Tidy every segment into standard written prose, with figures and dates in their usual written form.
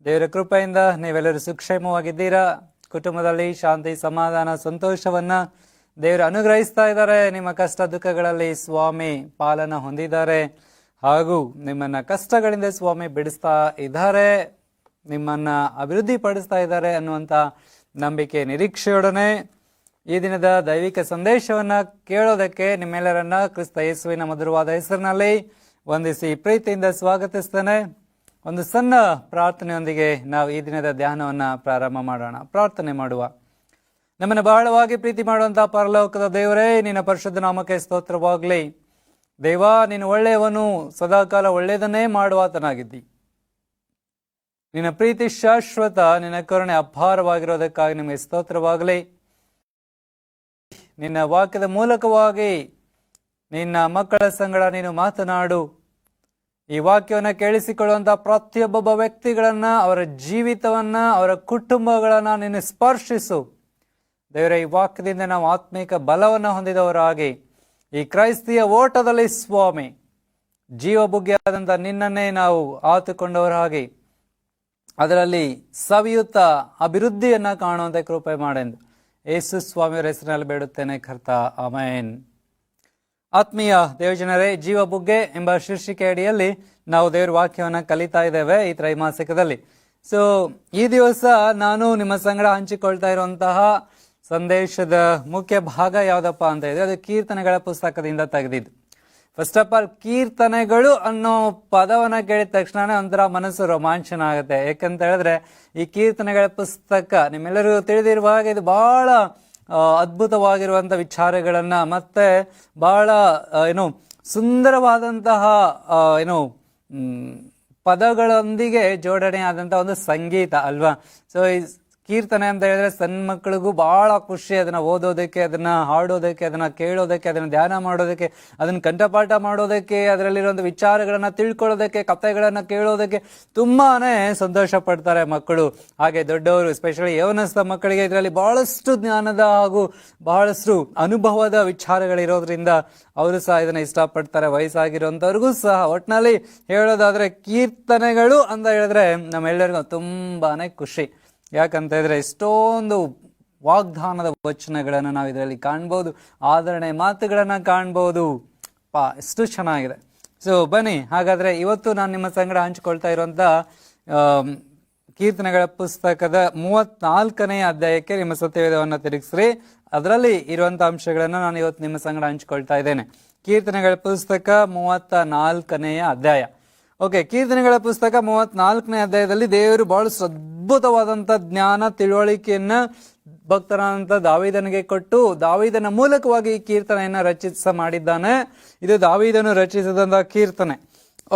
ದೇವರ ಕೃಪೆಯಿಂದ ನೀವೆಲ್ಲರೂ ಸುಕ್ಷೇಮವಾಗಿದ್ದೀರಾ. ಕುಟುಂಬದಲ್ಲಿ ಶಾಂತಿ, ಸಮಾಧಾನ, ಸಂತೋಷವನ್ನ ದೇವರು ಅನುಗ್ರಹಿಸ್ತಾ ಇದ್ದಾರೆ. ನಿಮ್ಮ ಕಷ್ಟ ದುಃಖಗಳಲ್ಲಿ ಸ್ವಾಮಿ ಪಾಲನ ಹೊಂದಿದ್ದಾರೆ ಹಾಗೂ ನಿಮ್ಮನ್ನ ಕಷ್ಟಗಳಿಂದ ಸ್ವಾಮಿ ಬಿಡಿಸ್ತಾ ಇದ್ದಾರೆ, ನಿಮ್ಮನ್ನ ಅಭಿವೃದ್ಧಿ ಪಡಿಸ್ತಾ ಇದ್ದಾರೆ ಅನ್ನುವಂಥ ನಂಬಿಕೆ ನಿರೀಕ್ಷೆಯೊಡನೆ ಈ ದಿನದ ದೈವಿಕ ಸಂದೇಶವನ್ನ ಕೇಳೋದಕ್ಕೆ ನಿಮ್ಮೆಲ್ಲರನ್ನ ಕ್ರಿಸ್ತ ಯೇಸುವಿನ ಮಧುರವಾದ ಹೆಸರಿನಲ್ಲಿ ವಂದಿಸಿ ಪ್ರೀತಿಯಿಂದ ಸ್ವಾಗತಿಸ್ತೇನೆ. ಒಂದು ಸಣ್ಣ ಪ್ರಾರ್ಥನೆಯೊಂದಿಗೆ ನಾವು ಈ ದಿನದ ಧ್ಯಾನವನ್ನ ಪ್ರಾರಂಭ ಮಾಡೋಣ. ಪ್ರಾರ್ಥನೆ ಮಾಡುವ. ನಮ್ಮನ್ನು ಬಹಳವಾಗಿ ಪ್ರೀತಿ ಮಾಡುವಂತಹ ಪರಲೋಕದ ದೇವರೇ, ನಿನ್ನ ಪರಿಶುದ್ಧ ನಾಮಕ್ಕೆ ಸ್ತೋತ್ರವಾಗಲಿ. ದೇವಾ, ನೀನು ಒಳ್ಳೆಯವನು, ಸದಾಕಾಲ ಒಳ್ಳೆಯದನ್ನೇ ಮಾಡುವಾತನಾಗಿದ್ದಿ. ನಿನ್ನ ಪ್ರೀತಿ ಶಾಶ್ವತ, ನಿನ್ನ ಕರುಣೆ ಅಪಾರವಾಗಿರೋದಕ್ಕಾಗಿ ನಿಮಗೆ ಸ್ತೋತ್ರವಾಗಲಿ. ನಿನ್ನ ವಾಕ್ಯದ ಮೂಲಕವಾಗಿ ನಿನ್ನ ಮಕ್ಕಳ ಸಂಗಡ ನೀನು ಮಾತನಾಡು. ಈ ವಾಕ್ಯವನ್ನು ಕೇಳಿಸಿಕೊಳ್ಳುವಂತಹ ಪ್ರತಿಯೊಬ್ಬೊಬ್ಬ ವ್ಯಕ್ತಿಗಳನ್ನ, ಅವರ ಜೀವಿತವನ್ನ, ಅವರ ಕುಟುಂಬಗಳನ್ನ ನೀನು ಸ್ಪರ್ಶಿಸು ದೇವರೇ. ಈ ವಾಕ್ಯದಿಂದ ನಾವು ಆತ್ಮಿಕ ಬಲವನ್ನು ಹೊಂದಿದವರಾಗಿ ಈ ಕ್ರೈಸ್ತಿಯ ಓಟದಲ್ಲಿ ಸ್ವಾಮಿ ಜೀವಬುಗ್ಗಿಯಾದಂಥ ನಿನ್ನನ್ನೇ ನಾವು ಆತುಕೊಂಡವರಾಗಿ ಅದರಲ್ಲಿ ಸವಿಯುತ್ತ ಅಭಿವೃದ್ಧಿಯನ್ನ ಕಾಣುವಂತೆ ಕೃಪೆ ಮಾಡೆಂದು ಯೇಸು ಸ್ವಾಮಿಯವರ ಹೆಸರಿನಲ್ಲಿ ಬೇಡುತ್ತೇನೆ ಕರ್ತ, ಆಮೆನ್. ಆತ್ಮೀಯ ದೇವಜನರೇ, ಜೀವಬುಗ್ಗೆ ಎಂಬ ಶೀರ್ಷಿಕೆ ಅಡಿಯಲ್ಲಿ ನಾವು ದೇವರ ವಾಕ್ಯವನ್ನು ಕಲಿತಾ ಇದ್ದೇವೆ ಈ ತ್ರೈಮಾಸಿಕದಲ್ಲಿ. ಸೊ ಈ ದಿವಸ ನಾನು ನಿಮ್ಮ ಸಂಗಡ ಹಂಚಿಕೊಳ್ತಾ ಇರುವಂತಹ ಸಂದೇಶದ ಮುಖ್ಯ ಭಾಗ ಯಾವುದಪ್ಪ ಅಂತ ಇದ್ರೆ ಅದು ಕೀರ್ತನೆಗಳ ಪುಸ್ತಕದಿಂದ ತೆಗೆದಿದ್ದು. ಫಸ್ಟ್ ಆಫ್ ಆಲ್, ಕೀರ್ತನೆಗಳು ಅನ್ನೋ ಪದವನ್ನ ಕೇಳಿದ ತಕ್ಷಣ ಒಂಥರ ಮನಸ್ಸು ರೋಮಾಂಚನ ಆಗುತ್ತೆ. ಯಾಕಂತ ಹೇಳಿದ್ರೆ ಈ ಕೀರ್ತನೆಗಳ ಪುಸ್ತಕ ನಿಮ್ಮೆಲ್ಲರಿಗೂ ತಿಳಿದಿರುವ ಹಾಗೆ ಇದು ಬಹಳ ಅದ್ಭುತವಾಗಿರುವಂಥ ವಿಚಾರಗಳನ್ನ ಮತ್ತೆ ಬಹಳ ಸುಂದರವಾದಂತಹ ಪದಗಳೊಂದಿಗೆ ಜೋಡಣೆ ಆದಂತಹ ಒಂದು ಸಂಗೀತ ಅಲ್ವಾ. ಸೊ ಈ ಕೀರ್ತನೆ ಅಂತ ಹೇಳಿದ್ರೆ ಸಣ್ಣ ಮಕ್ಕಳಿಗೂ ಬಹಳ ಖುಷಿ, ಅದನ್ನ ಓದೋದಕ್ಕೆ, ಅದನ್ನ ಹಾಡೋದಕ್ಕೆ, ಅದನ್ನ ಕೇಳೋದಕ್ಕೆ, ಅದನ್ನ ಧ್ಯಾನ ಮಾಡೋದಕ್ಕೆ, ಅದನ್ನ ಕಂಠಪಾಠ ಮಾಡೋದಕ್ಕೆ, ಅದರಲ್ಲಿರುವಂಥ ವಿಚಾರಗಳನ್ನ ತಿಳ್ಕೊಳ್ಳೋದಕ್ಕೆ, ಕಥೆಗಳನ್ನ ಕೇಳೋದಕ್ಕೆ ತುಂಬಾನೇ ಸಂತೋಷ ಪಡ್ತಾರೆ ಮಕ್ಕಳು. ಹಾಗೆ ದೊಡ್ಡವರು, ಎಸ್ಪೆಷಲಿ ಯೌವನಸ್ಥ ಮಕ್ಕಳಿಗೆ ಇದರಲ್ಲಿ ಬಹಳಷ್ಟು ಜ್ಞಾನದ ಹಾಗೂ ಬಹಳಷ್ಟು ಅನುಭವದ ವಿಚಾರಗಳಿರೋದ್ರಿಂದ ಅವರು ಸಹ ಇದನ್ನ ಇಷ್ಟಪಡ್ತಾರೆ. ವಯಸ್ಸಾಗಿರುವಂತವ್ರಿಗೂ ಸಹ. ಒಟ್ಟಿನಲ್ಲಿ ಹೇಳೋದಾದ್ರೆ ಕೀರ್ತನೆಗಳು ಅಂತ ಹೇಳಿದ್ರೆ ನಮ್ಮೆಲ್ಲರಿಗೂ ತುಂಬಾನೇ ಖುಷಿ. ಯಾಕಂತ ಇದ್ರೆ ಎಷ್ಟೊಂದು ವಾಗ್ದಾನದ ವಚನಗಳನ್ನು ನಾವು ಇದರಲ್ಲಿ ಕಾಣ್ಬೋದು, ಆದರಣೆ ಮಾತುಗಳನ್ನ ಕಾಣ್ಬೋದು. ಎಷ್ಟು ಚೆನ್ನಾಗಿದೆ. ಸೊ ಬನ್ನಿ, ಹಾಗಾದ್ರೆ ಇವತ್ತು ನಾನು ನಿಮ್ಮ ಸಂಗಡ ಹಂಚಿಕೊಳ್ತಾ ಇರುವಂತ ಕೀರ್ತನೆಗಳ ಪುಸ್ತಕದ 34ನೇ ಅಧ್ಯಾಯಕ್ಕೆ ನಿಮ್ಮ ಸತ್ಯವೇದವನ್ನು ತಿರುಗಿಸ್ರಿ. ಅದರಲ್ಲಿ ಇರುವಂತ ಅಂಶಗಳನ್ನ ನಾನು ಇವತ್ತು ನಿಮ್ಮ ಸಂಗಡ ಹಂಚಿಕೊಳ್ತಾ ಇದ್ದೇನೆ. ಕೀರ್ತನೆಗಳ ಪುಸ್ತಕ 34ನೇ ಅಧ್ಯಾಯ. ಓಕೆ, ಕೀರ್ತನೆಗಳ ಪುಸ್ತಕ 34ನೇ ಅಧ್ಯಾಯದಲ್ಲಿ ದೇವರು ಬಹಳ ಅದ್ಭುತವಾದಂಥ ಜ್ಞಾನ, ತಿಳುವಳಿಕೆಯನ್ನ ಭಕ್ತರಾದಂಥ ದಾವೀದನಿಗೆ ಕೊಟ್ಟು ದಾವೀದನ ಮೂಲಕವಾಗಿ ಈ ಕೀರ್ತನೆಯನ್ನ ಮಾಡಿದ್ದಾನೆ. ಇದು ದಾವೀದನು ರಚಿಸಿದಂತಹ ಕೀರ್ತನೆ.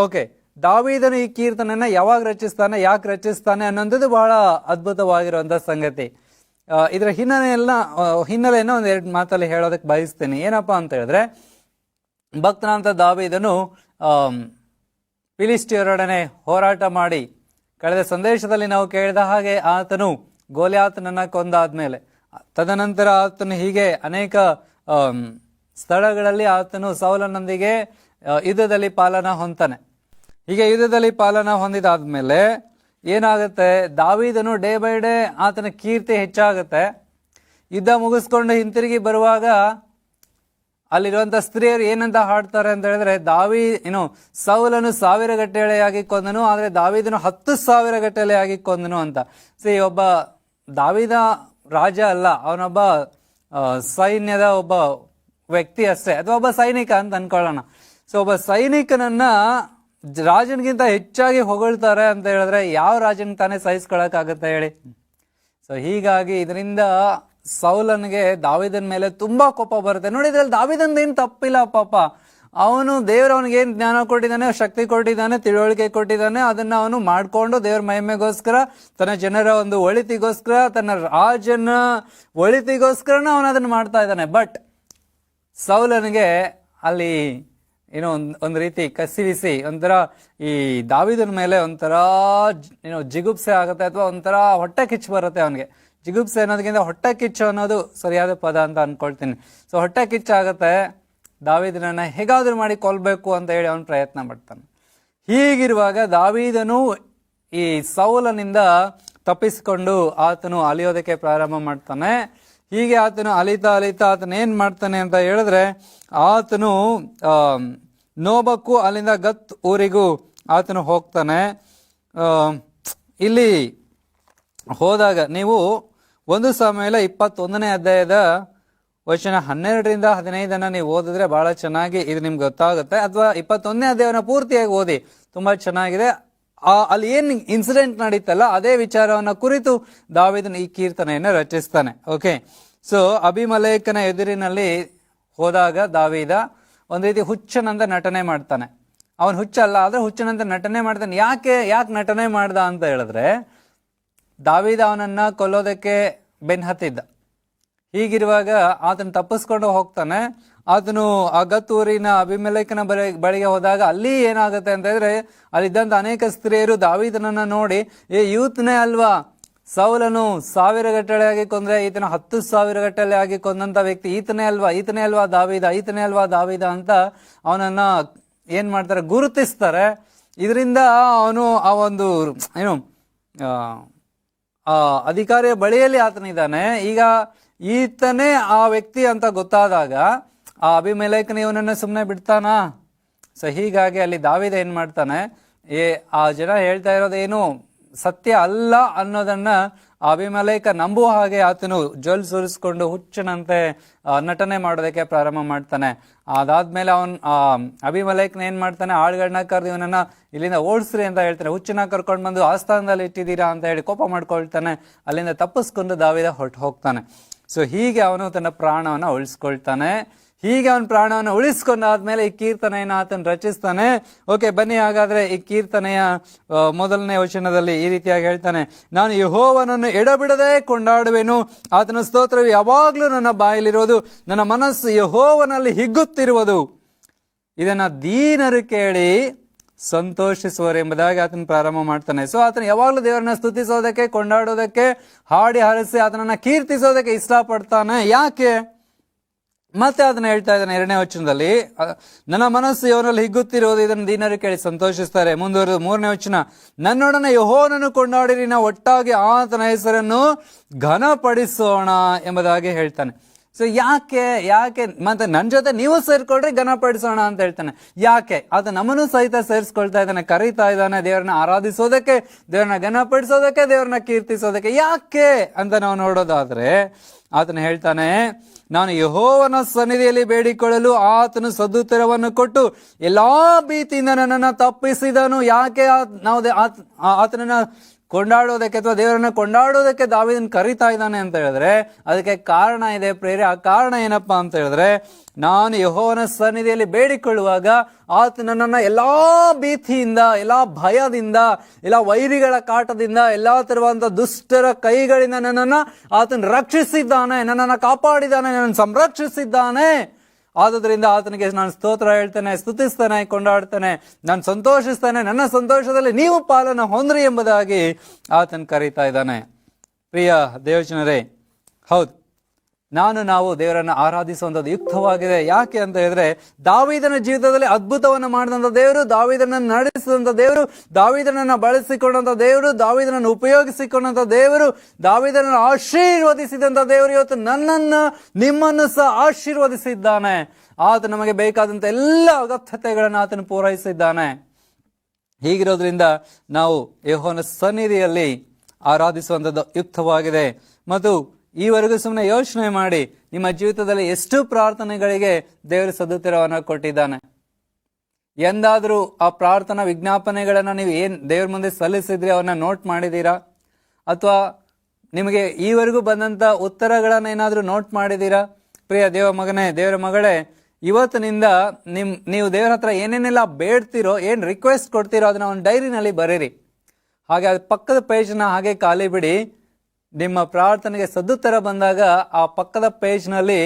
ಓಕೆ, ದಾವೀದನು ಈ ಕೀರ್ತನೆಯನ್ನ ಯಾವಾಗ ರಚಿಸ್ತಾನೆ, ಯಾಕೆ ರಚಿಸ್ತಾನೆ ಅನ್ನೋದು ಬಹಳ ಅದ್ಭುತವಾಗಿರುವಂತ ಸಂಗತಿ. ಇದರ ಹಿನ್ನೆಲೆಯನ್ನು ಒಂದೆರಡು ಮಾತಲ್ಲಿ ಹೇಳೋದಕ್ಕೆ ಬಯಸ್ತೀನಿ. ಏನಪ್ಪಾ ಅಂತ ಹೇಳಿದ್ರೆ, ಭಕ್ತನಾದಂಥ ದಾವೀದನು ಫಿಲಿಸ್ಟಿಯರೊಡನೆ ಹೋರಾಟ ಮಾಡಿ, ಕಳೆದ ಸಂದೇಶದಲ್ಲಿ ನಾವು ಕೇಳಿದ ಹಾಗೆ ಆತನು ಗೋಲಿಯಾತನನ್ನ ಕೊಂದಾದ್ಮೇಲೆ ತದನಂತರ ಆತನು ಹೀಗೆ ಅನೇಕ ಸ್ಥಳಗಳಲ್ಲಿ ಆತನು ಸೌಲನೊಂದಿಗೆ ಯುದ್ಧದಲ್ಲಿ ಪಾಲನ ಹೊಂತಾನೆ. ಹೀಗೆ ಯುದ್ಧದಲ್ಲಿ ಪಾಲನ ಹೊಂದಿದಾದ್ಮೇಲೆ ಏನಾಗುತ್ತೆ, ದಾವೀದನು ಡೇ ಬೈ ಡೇ ಆತನ ಕೀರ್ತಿ ಹೆಚ್ಚಾಗುತ್ತೆ. ಯುದ್ಧ ಮುಗಿಸ್ಕೊಂಡು ಹಿಂತಿರುಗಿ ಬರುವಾಗ ಅಲ್ಲಿರುವಂತ ಸ್ತ್ರೀಯರು ಏನಂತ ಹಾಡ್ತಾರೆ ಅಂತ ಹೇಳಿದ್ರೆ, ಸೌಲನು 1000 ಗಟ್ಟಲೆಯಾಗಿ ಕೊಂದನು, ಆದ್ರೆ ದಾವೀದನು 10,000 ಗಟ್ಟಲೆಯಾಗಿ ಕೊಂದನು ಅಂತ. ಒಬ್ಬ ದಾವೀದ ರಾಜ ಅಲ್ಲ, ಅವನೊಬ್ಬ ಸೈನ್ಯದ ಒಬ್ಬ ವ್ಯಕ್ತಿ ಅಷ್ಟೇ, ಅಥವಾ ಒಬ್ಬ ಸೈನಿಕ ಅಂತ ಅನ್ಕೊಳ್ಳೋಣ. ಸೊ ಒಬ್ಬ ಸೈನಿಕನನ್ನ ರಾಜನಿಗಿಂತ ಹೆಚ್ಚಾಗಿ ಹೊಗಳ್ತಾರೆ ಅಂತ ಹೇಳಿದ್ರೆ ಯಾವ ರಾಜನ್ ತಾನೇ ಸಹಿಸ್ಕೊಳಕ್ಕಾಗತ್ತೆ ಹೇಳಿ. ಸೊ ಹೀಗಾಗಿ ಇದರಿಂದ ಸೌಲನ್ಗೆ ದಾವೀದನ ಮೇಲೆ ತುಂಬಾ ಕೋಪ ಬರುತ್ತೆ. ನೋಡಿ, ಇದ್ರಲ್ಲಿ ದಾವೀದನ್ ಏನ್ ತಪ್ಪಿಲ್ಲ ಪಾಪ. ಅವನು ದೇವ್ರ ಅವನಿಗೆ ಏನ್ ಜ್ಞಾನ ಕೊಟ್ಟಿದ್ದಾನೆ, ಶಕ್ತಿ ಕೊಟ್ಟಿದ್ದಾನೆ, ತಿಳುವಳಿಕೆ ಕೊಟ್ಟಿದ್ದಾನೆ, ಅದನ್ನ ಅವನು ಮಾಡ್ಕೊಂಡು ದೇವ್ರ ಮಹಿಮೆಗೋಸ್ಕರ, ತನ್ನ ಜನರ ಒಂದು ಒಳಿತಿಗೋಸ್ಕರ, ತನ್ನ ರಾಜನ ಒಳಿತಿಗೋಸ್ಕರನ ಅವನು ಅದನ್ನ ಮಾಡ್ತಾ ಇದ್ದಾನೆ. ಬಟ್ ಸೌಲನಿಗೆ ಅಲ್ಲಿ ಒಂದು ರೀತಿ ಕಸಿವಿಸಿ ಒಂಥರ ಈ ದಾವೀದನ ಮೇಲೆ ಒಂಥರ ಜಿಗುಪ್ಸೆ ಆಗುತ್ತೆ, ಅಥವಾ ಒಂಥರ ಹೊಟ್ಟೆ ಕಿಚ್ಚು ಬರುತ್ತೆ ಅವನಿಗೆ. ಜಿಗುಪ್ಸೆ ಅನ್ನೋದಕ್ಕಿಂತ ಹೊಟ್ಟೆ ಕಿಚ್ಚು ಅನ್ನೋದು ಸರಿಯಾದ ಪದ ಅಂತ ಅನ್ಕೊಳ್ತೀನಿ. ಸೊ ಹೊಟ್ಟೆ ಕಿಚ್ಚಾಗತ್ತೆ, ದಾವೀದನನ್ನ ಹೇಗಾದ್ರೂ ಮಾಡಿ ಕೊಲ್ಬೇಕು ಅಂತ ಹೇಳಿ ಅವನು ಪ್ರಯತ್ನ ಪಡ್ತಾನೆ. ಹೀಗಿರುವಾಗ ದಾವೀದನು ಈ ಸೌಲನಿಂದ ತಪ್ಪಿಸಿಕೊಂಡು ಆತನು ಅಲಿಯೋದಕ್ಕೆ ಪ್ರಾರಂಭ ಮಾಡ್ತಾನೆ. ಹೀಗೆ ಆತನು ಅಲಿತಾ ಅಲಿತಾ ಆತನ ಏನ್ ಮಾಡ್ತಾನೆ ಅಂತ ಹೇಳಿದ್ರೆ, ಆತನು ನೋಬಕ್ಕೂ ಅಲ್ಲಿಂದ ಗತ್ ಊರಿಗೂ ಆತನು ಹೋಗ್ತಾನೆ. ಇಲ್ಲಿ ಹೋದಾಗ ನೀವು 1 ಸಾಮುವೇಲ 21ನೇ ಅಧ್ಯಾಯದ ವಚನ 12ರಿಂದ 15 ನೀವು ಓದಿದ್ರೆ ಬಹಳ ಚೆನ್ನಾಗಿ ಇದು ನಿಮ್ಗೆ ಗೊತ್ತಾಗುತ್ತೆ. ಅಥವಾ 21ನೇ ಅಧ್ಯಾಯನ ಪೂರ್ತಿಯಾಗಿ ಓದಿ, ತುಂಬಾ ಚೆನ್ನಾಗಿದೆ. ಅಲ್ಲಿ ಏನ್ ಇನ್ಸಿಡೆಂಟ್ ನಡೀತಲ್ಲ ಅದೇ ವಿಚಾರವನ್ನ ಕುರಿತು ದಾವೀದನು ಈ ಕೀರ್ತನೆಯನ್ನು ರಚಿಸ್ತಾನೆ. ಓಕೆ, ಸೊ ಅಬಿಮೆಲೆಕನ ಎದುರಿನಲ್ಲಿ ಹೋದಾಗ ದಾವೀದ ಒಂದ್ ರೀತಿ ಹುಚ್ಚನಂತ ನಟನೆ ಮಾಡ್ತಾನೆ. ಅವನ್ ಹುಚ್ಚಲ್ಲ, ಆದ್ರೆ ಹುಚ್ಚನಂತ ನಟನೆ ಮಾಡ್ತಾನೆ. ಯಾಕೆ ನಟನೆ ಮಾಡ್ದ ಅಂತ ಹೇಳಿದ್ರೆ, ದಾವೀದ ಅವನನ್ನ ಕೊಲ್ಲೋದಕ್ಕೆ ಬೆನ್ ಹತ್ತಿದ್ದ. ಹೀಗಿರುವಾಗ ಆತನು ತಪ್ಪಿಸ್ಕೊಂಡು ಹೋಗ್ತಾನೆ. ಆತನು ಅಗತ್ತೂರಿನ ಅಬಿಮೆಲೆಕನ ಬಳಿಗೆ ಹೋದಾಗ ಅಲ್ಲಿ ಏನಾಗುತ್ತೆ ಅಂತ ಹೇಳಿದ್ರೆ, ಅಲ್ಲಿದ್ದಂತ ಅನೇಕ ಸ್ತ್ರೀಯರು ದಾವೀದನನ್ನ ನೋಡಿ, ಯೂತ್ನೇ ಅಲ್ವಾ ಸೌಲನು 1000 ಗಟ್ಟಲೆ ಆಗಿ ಕೊಂದ್ರೆ, ಈತನ 10,000 ಗಟ್ಟಲೆ ಆಗಿ ಕೊಂದಂತ ವ್ಯಕ್ತಿ ಈತನೇ ಅಲ್ವಾ ದಾವೀದ ಅಂತ ಅವನನ್ನ ಏನ್ ಮಾಡ್ತಾರೆ, ಗುರುತಿಸ್ತಾರೆ. ಇದರಿಂದ ಅವನು ಆ ಒಂದು ಏನು ಅಧಿಕಾರಿಯ ಬಳಿಯಲ್ಲಿ ಆತನಿದ್ದಾನೆ. ಈಗ ಈತನೇ ಆ ವ್ಯಕ್ತಿ ಅಂತ ಗೊತ್ತಾದಾಗ ಆ ಅಬಿಮೆಲೆಕನ ಇವನನ್ನ ಸುಮ್ಮನೆ ಬಿಡ್ತಾನಾ? ಸೊ ಹೀಗಾಗಿ ಅಲ್ಲಿ ದಾವೀದ ಏನ್ ಮಾಡ್ತಾನೆ, ಆ ಜನ ಹೇಳ್ತಾ ಇರೋದೇನು ಸತ್ಯ ಅಲ್ಲ ಅನ್ನೋದನ್ನ ಅಬಿಮೆಲೆಕ ನಂಬುವ ಹಾಗೆ ಆತನು ಜೊಲ್ ಸುರಿಸ್ಕೊಂಡು ಹುಚ್ಚನಂತೆ ನಟನೆ ಮಾಡೋದಕ್ಕೆ ಪ್ರಾರಂಭ ಮಾಡ್ತಾನೆ. ಅದಾದ್ಮೇಲೆ ಅಬಿಮೆಲೆಕನ ಏನ್ ಮಾಡ್ತಾನೆ, ಆಳುಗಳನ್ನ ಕರೆದು ಇವನನ್ನ ಇಲ್ಲಿಂದ ಓಡಿಸ್ರಿ ಅಂತ ಹೇಳ್ತಾನೆ. ಹುಚ್ಚನ ಕರ್ಕೊಂಡು ಬಂದು ಆಸ್ಥಾನದಲ್ಲಿ ಇಟ್ಟಿದ್ದೀರಾ ಅಂತ ಹೇಳಿ ಕೋಪ ಮಾಡ್ಕೊಳ್ತಾನೆ. ಅಲ್ಲಿಂದ ತಪ್ಪಿಸ್ಕೊಂಡು ದಾವೀದ ಹೊರಟು ಹೋಗ್ತಾನೆ. ಸೊ ಹೀಗೆ ಅವನು ತನ್ನ ಪ್ರಾಣವನ್ನ ಉಳಿಸ್ಕೊಳ್ತಾನೆ. ಹೀಗೆ ಅವನ ಪ್ರಾಣವನ್ನು ಉಳಿಸ್ಕೊಂಡಾದ್ಮೇಲೆ ಈ ಕೀರ್ತನೆಯನ್ನು ಆತನು ರಚಿಸ್ತಾನೆ. ಓಕೆ, ಬನ್ನಿ ಹಾಗಾದ್ರೆ ಈ ಕೀರ್ತನೆಯ 1ನೇ ವಚನದಲ್ಲಿ ಈ ರೀತಿಯಾಗಿ ಹೇಳ್ತಾನೆ, ನಾನು ಯೆಹೋವನನ್ನು ಎಡಬಿಡದೆ ಕೊಂಡಾಡುವೆನು, ಆತನ ಸ್ತೋತ್ರವು ಯಾವಾಗ್ಲೂ ನನ್ನ ಬಾಯಲ್ಲಿರುವುದು, ನನ್ನ ಮನಸ್ಸು ಯೆಹೋವನಲ್ಲಿ ಹಿಗ್ಗುತ್ತಿರುವುದು, ಇದನ್ನ ದೀನರು ಕೇಳಿ ಸಂತೋಷಿಸುವರು ಎಂಬುದಾಗಿ ಆತನ ಪ್ರಾರಂಭ ಮಾಡ್ತಾನೆ. ಸೊ ಆತನು ಯಾವಾಗಲೂ ದೇವರನ್ನ ಸ್ತುತಿಸೋದಕ್ಕೆ, ಕೊಂಡಾಡೋದಕ್ಕೆ, ಹಾಡಿ ಹರಸಿ ಆತನನ್ನ ಕೀರ್ತಿಸೋದಕ್ಕೆ ಇಷ್ಟಪಡ್ತಾನೆ. ಯಾಕೆ? ಮತ್ತೆ ಅದನ್ನ ಹೇಳ್ತಾ ಇದ್ದಾನೆ 2ನೇ ವಚನದಲ್ಲಿ, ನನ್ನ ಮನಸ್ಸು ಇವನಲ್ಲಿ ಹಿಗ್ಗುತ್ತಿರುವುದು, ಇದನ್ನು ದೀನರು ಕೇಳಿ ಸಂತೋಷಿಸ್ತಾರೆ. ಮುಂದುವರೆದು 3ನೇ ವಚನ, ನನ್ನೊಡನೆ ಯೆಹೋವನನ್ನು ಕೊಂಡಾಡಿರಿ, ನಾವು ಒಟ್ಟಾಗಿ ಆತನ ಹೆಸರನ್ನು ಘನಪಡಿಸೋಣ ಎಂಬುದಾಗಿ ಹೇಳ್ತಾನೆ. ಸೊ ಯಾಕೆ ಮತ್ತೆ ನನ್ನ ಜೊತೆ ನೀವು ಸೇರ್ಕೊಳ್ರಿ ಘನಪಡಿಸೋಣ ಅಂತ ಹೇಳ್ತಾನೆ. ಯಾಕೆ? ಆತ ನಮ್ಮನ್ನು ಸಹಿತ ಸೇರಿಸ್ಕೊಳ್ತಾ ಇದ್ದಾನೆ, ಕರೀತಾ ಇದ್ದಾನೆ ದೇವರನ್ನ ಆರಾಧಿಸೋದಕ್ಕೆ, ದೇವರನ್ನ ಘನಪಡಿಸೋದಕ್ಕೆ, ದೇವರನ್ನ ಕೀರ್ತಿಸೋದಕ್ಕೆ. ಯಾಕೆ ಅಂತ ನಾವು ನೋಡೋದಾದ್ರೆ ಆತನು ಹೇಳ್ತಾನೆ, ನಾನು ಯೆಹೋವನ ಸನ್ನಿಧಿಯಲ್ಲಿ ಬೇಡಿಕೊಳ್ಳಲು ಆತನು ಸದುತ್ತರವನ್ನು ಕೊಟ್ಟು ಎಲ್ಲಾ ಭೀತಿಯಿಂದ ನನ್ನನ್ನು ತಪ್ಪಿಸಿದನು. ಯಾಕೆ ನಾವು ಆತನನ್ನ ಕೊಂಡಾಡೋದಕ್ಕೆ ಅಥವಾ ದೇವರನ್ನ ಕೊಂಡಾಡೋದಕ್ಕೆ ದಾವೀದನ ಕರೀತಾ ಇದ್ದಾನೆ ಅಂತ ಹೇಳಿದ್ರೆ ಅದಕ್ಕೆ ಕಾರಣ ಇದೆ ಪ್ರೇರೆ. ಆ ಕಾರಣ ಏನಪ್ಪಾ ಅಂತ ಹೇಳಿದ್ರೆ, ನಾನು ಯೆಹೋವನ ಸನ್ನಿಧಿಯಲ್ಲಿ ಬೇಡಿಕೊಳ್ಳುವಾಗ ಆತ ನನ್ನನ್ನ ಎಲ್ಲಾ ಭೀತಿಯಿಂದ, ಎಲ್ಲಾ ಭಯದಿಂದ, ಎಲ್ಲಾ ವೈರಿಗಳ ಕಾಟದಿಂದ, ಎಲ್ಲಾ ತರುವಂತ ದುಷ್ಟರ ಕೈಗಳಿಂದ ನನ್ನನ್ನ ಆತನ ರಕ್ಷಿಸಿದ್ದಾನೆ, ನನ್ನನ್ನು ಕಾಪಾಡಿದ್ದಾನೆ, ನನ್ನನ್ನು ಸಂರಕ್ಷಿಸಿದ್ದಾನೆ. ಆದುದರಿಂದ ಆತನಿಗೆ ನಾನು ಸ್ತೋತ್ರ ಹೇಳ್ತೇನೆ, ಸ್ತುತಿಸ್ತೇನೆ, ಕೊಂಡಾಡ್ತೇನೆ, ನಾನು ಸಂತೋಷಿಸ್ತೇನೆ, ನನ್ನ ಸಂತೋಷದಲ್ಲಿ ನೀವು ಪಾಲನ ಹೊಂದ್ರಿ ಎಂಬುದಾಗಿ ಆತನ ಕರೀತಾ ಇದ್ದಾನೆ. ಪ್ರಿಯ ದೇವಜನರೇ, ಹೌದು, ನಾವು ದೇವರನ್ನು ಆರಾಧಿಸುವಂಥದ್ದು ಯುಕ್ತವಾಗಿದೆ. ಯಾಕೆ ಅಂತ ಹೇಳಿದ್ರೆ, ದಾವೀದನ ಜೀವಿತದಲ್ಲಿ ಅದ್ಭುತವನ್ನು ಮಾಡಿದಂಥ ದೇವರು, ದಾವೀದನನ್ನು ನಡೆಸಿದಂಥ ದೇವರು, ದಾವೀದನನ್ನು ಬಳಸಿಕೊಂಡಂಥ ದೇವರು, ದಾವೀದನನ್ನು ಉಪಯೋಗಿಸಿಕೊಂಡಂಥ ದೇವರು, ದಾವೀದನನ್ನು ಆಶೀರ್ವದಿಸಿದಂಥ ದೇವರು ಇವತ್ತು ನನ್ನನ್ನು ನಿಮ್ಮನ್ನು ಸಹ ಆಶೀರ್ವದಿಸಿದ್ದಾನೆ. ಆತ ನಮಗೆ ಬೇಕಾದಂಥ ಎಲ್ಲ ಅಗತ್ಯತೆಗಳನ್ನು ಆತನು ಪೂರೈಸಿದ್ದಾನೆ. ಹೀಗಿರೋದ್ರಿಂದ ನಾವು ಯೆಹೋವನ ಸನ್ನಿಧಿಯಲ್ಲಿ ಆರಾಧಿಸುವಂಥದ್ದು ಯುಕ್ತವಾಗಿದೆ. ಮತ್ತು ಈವರೆಗೂ ಸುಮ್ಮನೆ ಯೋಚನೆ ಮಾಡಿ, ನಿಮ್ಮ ಜೀವಿತದಲ್ಲಿ ಎಷ್ಟು ಪ್ರಾರ್ಥನೆಗಳಿಗೆ ದೇವರು ಸದುತ್ತರವನ್ನು ಕೊಟ್ಟಿದ್ದಾನೆ. ಎಂದಾದರೂ ಆ ಪ್ರಾರ್ಥನಾ ವಿಜ್ಞಾಪನೆಗಳನ್ನ ನೀವು ದೇವ್ರ ಮುಂದೆ ಸಲ್ಲಿಸಿದ್ರೆ ಅವನ್ನ ನೋಟ್ ಮಾಡಿದೀರಾ? ಅಥವಾ ನಿಮಗೆ ಈವರೆಗೂ ಬಂದಂತ ಉತ್ತರಗಳನ್ನ ಏನಾದ್ರೂ ನೋಟ್ ಮಾಡಿದೀರಾ? ಪ್ರಿಯ ದೇವ ಮಗನೇ, ದೇವರ ಮಗಳೇ, ಇವತ್ತಿನಿಂದ ನೀವು ದೇವರ ಹತ್ರ ಏನೇನೆಲ್ಲ ಬೇಡ್ತಿರೋ, ಏನ್ ರಿಕ್ವೆಸ್ಟ್ ಕೊಡ್ತೀರೋ ಅದನ್ನ ಒಂದು ಡೈರಿನಲ್ಲಿ ಬರೀರಿ. ಹಾಗೆ ಅದು ಪಕ್ಕದ ಪೇಜ್ನ ಹಾಗೆ ಖಾಲಿ ಬಿಡಿ. ನಿಮ್ಮ ಪ್ರಾರ್ಥನೆಗೆ ಸದುತ್ತರ ಬಂದಾಗ ಆ ಪಕ್ಕದ ಪೇಜ್ನಲ್ಲಿ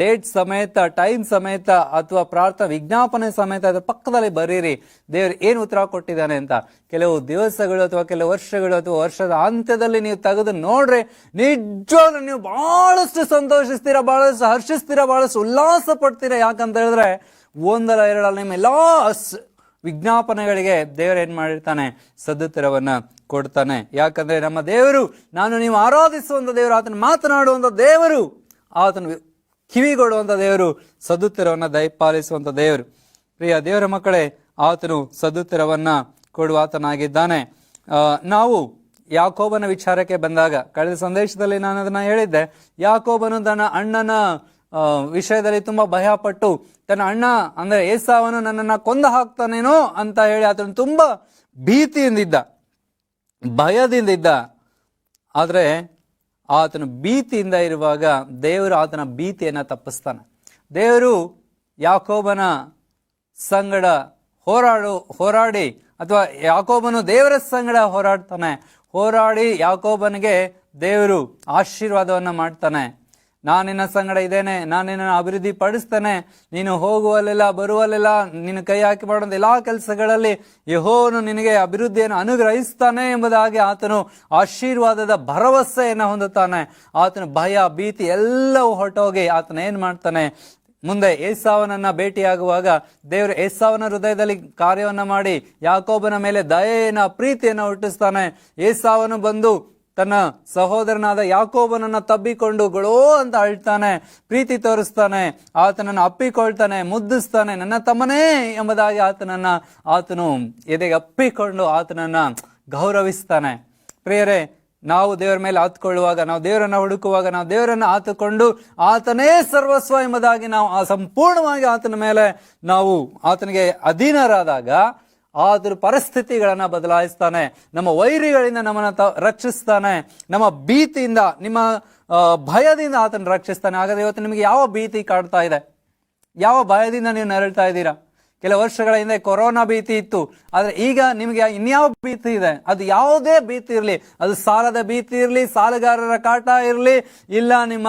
ಡೇಟ್ ಸಮೇತ, ಟೈಮ್ ಸಮೇತ, ಅಥವಾ ಪ್ರಾರ್ಥನಾ ವಿಜ್ಞಾಪನೆ ಸಮೇತ ಅದ್ರ ಪಕ್ಕದಲ್ಲಿ ಬರೀರಿ, ದೇವರು ಏನು ಉತ್ತರ ಕೊಟ್ಟಿದ್ದಾನೆ ಅಂತ. ಕೆಲವು ದಿವಸಗಳು ಅಥವಾ ಕೆಲವು ವರ್ಷಗಳು ಅಥವಾ ವರ್ಷದ ಅಂತ್ಯದಲ್ಲಿ ನೀವು ತೆಗೆದು ನೋಡ್ರಿ, ನಿಜವಾಗ್ಲೂ ನೀವು ಬಹಳಷ್ಟು ಸಂತೋಷಿಸ್ತೀರಾ, ಬಹಳಷ್ಟು ಹರ್ಷಿಸ್ತೀರಾ, ಬಹಳಷ್ಟು ಉಲ್ಲಾಸ ಪಡ್ತೀರಾ. ಯಾಕಂತ ಹೇಳಿದ್ರೆ ಒಂದಲ್ಲ ಎರಡಲ್ಲ ನಿಮ್ಮ ಎಲ್ಲಾ ವಿಜ್ಞಾಪನೆಗಳಿಗೆ ದೇವರು ಏನ್ ಮಾಡಿರ್ತಾನೆ, ಸದುತ್ತರವನ್ನ ಕೊಡ್ತಾನೆ. ಯಾಕಂದ್ರೆ ನಮ್ಮ ದೇವರು, ನಾನು ನೀವು ಆರಾಧಿಸುವಂತ ದೇವರು, ಆತನ ಮಾತನಾಡುವಂತ ದೇವರು, ಆತನ ಕಿವಿಗೊಡುವಂತ ದೇವರು, ಸದುತ್ತರವನ್ನ ದಯಪಾಲಿಸುವಂತ ದೇವರು. ಪ್ರಿಯ ದೇವರ ಮಕ್ಕಳೇ, ಆತನು ಸದುತ್ತರವನ್ನ ಕೊಡುವ ಆತನಾಗಿದ್ದಾನೆ. ನಾವು ಯಾಕೋಬನ ವಿಚಾರಕ್ಕೆ ಬಂದಾಗ, ಕಳೆದ ಸಂದೇಶದಲ್ಲಿ ನಾನು ಅದನ್ನ ಹೇಳಿದ್ದೆ, ಯಾಕೋಬನು ತನ್ನ ಅಣ್ಣನ ವಿಷಯದಲ್ಲಿ ತುಂಬಾ ಭಯಪಟ್ಟು, ತನ್ನ ಅಣ್ಣ ಅಂದ್ರೆ ಏಸಾವನು ನನ್ನನ್ನ ಕೊಂದು ಹಾಕ್ತಾನೇನೋ ಅಂತ ಹೇಳಿ ಆತನು ತುಂಬಾ ಭೀತಿಯಿಂದಿದ್ದ, ಭಯದಿಂದಿದ್ದ. ಆದ್ರೆ ಆತನು ಭೀತಿಯಿಂದ ಇರುವಾಗ ದೇವರು ಆತನ ಭೀತಿಯನ್ನ ತಪ್ಪಿಸ್ತಾನೆ. ದೇವರು ಯಾಕೋಬನ ಸಂಗಡ ಹೋರಾಡಿ ಅಥವಾ ಯಾಕೋಬನು ದೇವರ ಸಂಗಡ ಹೋರಾಡಿ ಯಾಕೋಬನಿಗೆ ದೇವರು ಆಶೀರ್ವಾದವನ್ನ ಮಾಡ್ತಾನೆ. ನಾನು ನಿನ್ನ ಸಂಗಡ ಇದ್ದೇನೆ, ನಾನು ನಿನ್ನ ಅಭಿವೃದ್ಧಿ ಪಡಿಸ್ತೇನೆ, ನೀನು ಹೋಗುವಲ್ಲೆಲ್ಲ ಬರುವಲ್ಲೆಲ್ಲ ನಿನ್ನ ಕೈ ಹಾಕಿ ಮಾಡುವಂತ ಎಲ್ಲಾ ಕೆಲಸಗಳಲ್ಲಿ ಯೆಹೋವನು ನಿನಗೆ ಅಭಿವೃದ್ಧಿಯನ್ನು ಅನುಗ್ರಹಿಸ್ತಾನೆ ಎಂಬುದಾಗಿ ಆತನು ಆಶೀರ್ವಾದದ ಭರವಸೆಯನ್ನು ಹೊಂದುತ್ತಾನೆ. ಆತನ ಭಯ ಭೀತಿ ಎಲ್ಲವೂ ಹೊರಟೋಗಿ ಆತನ ಏನ್ ಮಾಡ್ತಾನೆ, ಮುಂದೆ ಏಸಾವನನ್ನ ಭೇಟಿಯಾಗುವಾಗ ದೇವರು ಏಸಾವನ ಹೃದಯದಲ್ಲಿ ಕಾರ್ಯವನ್ನ ಮಾಡಿ ಯಾಕೋಬನ ಮೇಲೆ ದಯೆಯನ್ನ ಪ್ರೀತಿಯನ್ನ ಹುಟ್ಟಿಸ್ತಾನೆ. ಏಸಾವನು ಬಂದು ತನ್ನ ಸಹೋದರನಾದ ಯಾಕೋಬನನ್ನ ತಬ್ಬಿಕೊಂಡು ಗೊಳೋ ಅಂತ ಅಳ್ತಾನೆ, ಪ್ರೀತಿ ತೋರಿಸ್ತಾನೆ, ಆತನನ್ನು ಅಪ್ಪಿಕೊಳ್ತಾನೆ, ಮುದ್ದಿಸ್ತಾನೆ, ನನ್ನ ತಮ್ಮನೇ ಎಂಬುದಾಗಿ ಆತನು ಎದೆಗೆ ಅಪ್ಪಿಕೊಂಡು ಆತನನ್ನ ಗೌರವಿಸ್ತಾನೆ. ಪ್ರಿಯರೇ, ನಾವು ದೇವರ ಮೇಲೆ ಆತ್ಕೊಳ್ಳುವಾಗ, ನಾವು ದೇವರನ್ನ ಹುಡುಕುವಾಗ, ನಾವು ದೇವರನ್ನ ಆತುಕೊಂಡು ಆತನೇ ಸರ್ವಸ್ವ ಎಂಬುದಾಗಿ ನಾವು ಸಂಪೂರ್ಣವಾಗಿ ಆತನ ಮೇಲೆ ನಾವು ಆತನಿಗೆ ಅಧೀನರಾದಾಗ ಆತರ ಪರಿಸ್ಥಿತಿಗಳನ್ನ ಬದಲಾಯಿಸ್ತಾನೆ. ನಮ್ಮ ವೈರಿಗಳಿಂದ ನಮ್ಮನ್ನ ರಕ್ಷಿಸ್ತಾನೆ. ನಮ್ಮ ಭೀತಿಯಿಂದ, ನಿಮ್ಮ ಭಯದಿಂದ ಆತನ ರಕ್ಷಿಸ್ತಾನೆ. ಹಾಗಾದ್ರೆ ಇವತ್ತು ನಿಮಗೆ ಯಾವ ಭೀತಿ ಕಾಡ್ತಾ ಇದೆ? ಯಾವ ಭಯದಿಂದ ನೀವು ನರಳ್ತಾ ಇದ್ದೀರಾ? ಕೆಲವು ವರ್ಷಗಳ ಹಿಂದೆ ಕೊರೋನಾ ಭೀತಿ ಇತ್ತು, ಆದ್ರೆ ಈಗ ನಿಮ್ಗೆ ಇನ್ಯಾವ ಭೀತಿ ಇದೆ? ಅದು ಯಾವುದೇ ಭೀತಿ ಇರಲಿ, ಅದು ಸಾಲದ ಭೀತಿ ಇರಲಿ, ಸಾಲಗಾರರ ಕಾಟ ಇರಲಿ, ಇಲ್ಲ ನಿಮ್ಮ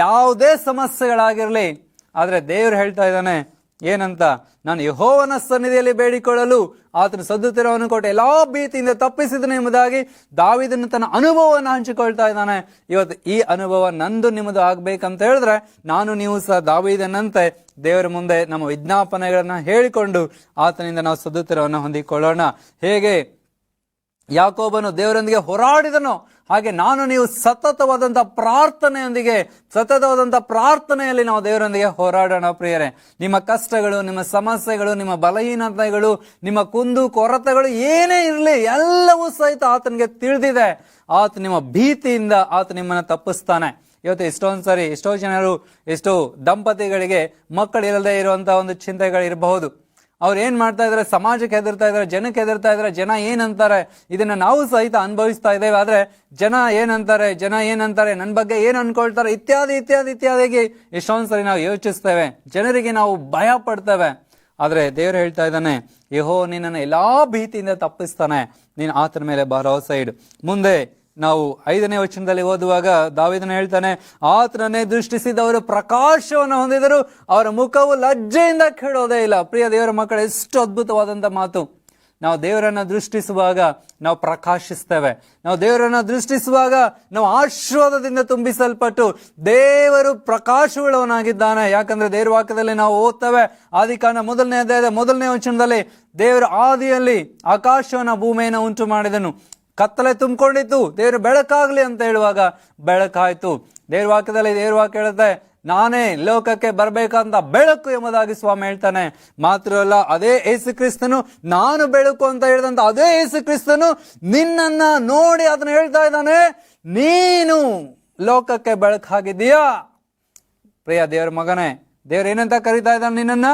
ಯಾವುದೇ ಸಮಸ್ಯೆಗಳಾಗಿರ್ಲಿ, ಆದ್ರೆ ದೇವ್ರು ಹೇಳ್ತಾ ಇದ್ದಾನೆ ಏನಂತ, ನಾನು ಯೆಹೋವನ ಸನ್ನಿಧಿಯಲ್ಲಿ ಬೇಡಿಕೊಳ್ಳಲು ಆತನು ಸದ್ದುತ್ತರವನ್ನು ಕೊಟ್ಟು ಎಲ್ಲಾ ಭೀತಿಯಿಂದ ತಪ್ಪಿಸಿದನು ಎಂಬುದಾಗಿ ದಾವೀದನು ತನ್ನ ಅನುಭವವನ್ನು ಹಂಚಿಕೊಳ್ತಾ ಇದ್ದಾನೆ. ಇವತ್ತು ಈ ಅನುಭವ ನಂದು ನಿಮ್ಮದು ಆಗ್ಬೇಕಂತ ಹೇಳಿದ್ರೆ ನಾನು ನೀವು ಸಹ ದಾವೀದನಂತೆ ದೇವರ ಮುಂದೆ ನಮ್ಮ ವಿಜ್ಞಾಪನೆಗಳನ್ನ ಹೇಳಿಕೊಂಡು ಆತನಿಂದ ನಾವು ಸದ್ದುತ್ತರವನ್ನು ಹೊಂದಿಕೊಳ್ಳೋಣ. ಹೇಗೆ ಯಾಕೋಬನು ದೇವರೊಂದಿಗೆ ಹೋರಾಡಿದನೋ ಹಾಗೆ ನಾನು ನೀವು ಸತತವಾದಂಥ ಪ್ರಾರ್ಥನೆಯಲ್ಲಿ ನಾವು ದೇವರೊಂದಿಗೆ ಹೋರಾಡೋಣ. ಪ್ರಿಯರೇ, ನಿಮ್ಮ ಕಷ್ಟಗಳು, ನಿಮ್ಮ ಸಮಸ್ಯೆಗಳು, ನಿಮ್ಮ ಬಲಹೀನತೆಗಳು, ನಿಮ್ಮ ಕುಂದು ಕೊರತೆಗಳು ಏನೇ ಇರಲಿ ಎಲ್ಲವೂ ಸಹಿತ ಆತನಿಗೆ ತಿಳಿದಿದೆ. ಆತ ನಿಮ್ಮ ಭೀತಿಯಿಂದ ಆತ ನಿಮ್ಮನ್ನ ತಪ್ಪಿಸ್ತಾನೆ. ಇವತ್ತು ಎಷ್ಟೋ ಜನರು, ಎಷ್ಟೋ ದಂಪತಿಗಳಿಗೆ ಮಕ್ಕಳಿಲ್ಲದೆ ಇರುವಂತಹ ಒಂದು ಚಿಂತೆಗಳಿರಬಹುದು. ಅವ್ರು ಏನ್ ಮಾಡ್ತಾ ಇದಾರೆ, ಸಮಾಜಕ್ಕೆ ಹೆದರ್ತಾ ಇದಾರೆ, ಜನಕ್ಕೆ ಹೆದರ್ತಾ ಇದಾರೆ, ಜನ ಏನಂತಾರೆ, ಇದನ್ನ ನಾವು ಸಹಿತ ಅನುಭವಿಸ್ತಾ ಇದ್ದೇವೆ. ಆದ್ರೆ ಜನ ಏನಂತಾರೆ, ನನ್ನ ಬಗ್ಗೆ ಏನ್ ಅನ್ಕೊಳ್ತಾರೆ, ಇತ್ಯಾದಿಗೆ ಎಷ್ಟೊಂದ್ ಸರಿ ನಾವು ಯೋಚಿಸ್ತೇವೆ, ಜನರಿಗೆ ನಾವು ಭಯ ಪಡ್ತೇವೆ. ಆದ್ರೆ ದೇವರು ಹೇಳ್ತಾ ಇದ್ದಾನೆ, ಯೆಹೋವ ನಿನ್ನನ್ನು ಎಲ್ಲಾ ಭೀತಿಯಿಂದ ತಪ್ಪಿಸ್ತಾನೆ, ನೀನು ಆತನ ಮೇಲೆ ಭರವಸೆ ಇಡು. ಮುಂದೆ ನಾವು 5ನೇ ವಚನದಲ್ಲಿ ಓದುವಾಗ ದಾವೀದನು ಹೇಳ್ತಾನೆ, ಆತನನ್ನೇ ದೃಷ್ಟಿಸಿದವರು ಪ್ರಕಾಶವನ್ನು ಹೊಂದಿದರು, ಅವರ ಮುಖವು ಲಜ್ಜೆಯಿಂದ ಕೆಡೋದೇ ಇಲ್ಲ. ಪ್ರಿಯ ದೇವರ ಮಕ್ಕಳು, ಎಷ್ಟು ಅದ್ಭುತವಾದಂತ ಮಾತು. ನಾವು ದೇವರನ್ನ ದೃಷ್ಟಿಸುವಾಗ ನಾವು ಪ್ರಕಾಶಿಸ್ತೇವೆ. ನಾವು ದೇವರನ್ನ ದೃಷ್ಟಿಸುವಾಗ ನಾವು ಆಶೀರ್ವಾದದಿಂದ ತುಂಬಿಸಲ್ಪಟ್ಟು ದೇವರು ಪ್ರಕಾಶವುಳ್ಳವನಾಗಿದ್ದಾನೆ. ಯಾಕಂದ್ರೆ ದೇವರ ವಾಕ್ಯದಲ್ಲಿ ನಾವು ಓದ್ತೇವೆ, ಆದಿಕಾಂಡ 1ನೇ ಅಧ್ಯಾಯದ 1ನೇ ವಚನದಲ್ಲಿ ದೇವರು ಆದಿಯಲ್ಲಿ ಆಕಾಶವನ್ನ ಭೂಮಿಯನ್ನು ಉಂಟು ಮಾಡಿದನು, ಕತ್ತಲೆ ತುಂಬಿಕೊಂಡಿತ್ತು, ದೇವರು ಬೆಳಕಾಗ್ಲಿ ಅಂತ ಹೇಳುವಾಗ ಬೆಳಕಾಯ್ತು. ದೇವ್ರ ವಾಕ್ಯದಲ್ಲಿ ದೇವ್ರ ವಾಕ್ಯ ಹೇಳುತ್ತೆ, ನಾನೇ ಲೋಕಕ್ಕೆ ಬರ್ಬೇಕಂತ ಬೆಳಕು ಎಂಬುದಾಗಿ ಸ್ವಾಮಿ ಹೇಳ್ತಾನೆ. ಮಾತ್ರವಲ್ಲ, ಅದೇ ಯೇಸು ಕ್ರಿಸ್ತನು ನಾನು ಬೆಳಕು ಅಂತ ಹೇಳಿದಂತ ಅದೇ ಯೇಸು ಕ್ರಿಸ್ತನು ನಿನ್ನನ್ನ ನೋಡಿ ಅದನ್ನ ಹೇಳ್ತಾ ಇದ್ದಾನೆ, ನೀನು ಲೋಕಕ್ಕೆ ಬೆಳಕಾಗಿದ್ದೀಯಾ. ಪ್ರಿಯ ದೇವರ ಮಗನೇ, ದೇವ್ರ ಏನಂತ ಕರೀತಾ ಇದ್ದಾನೆ, ನಿನ್ನನ್ನ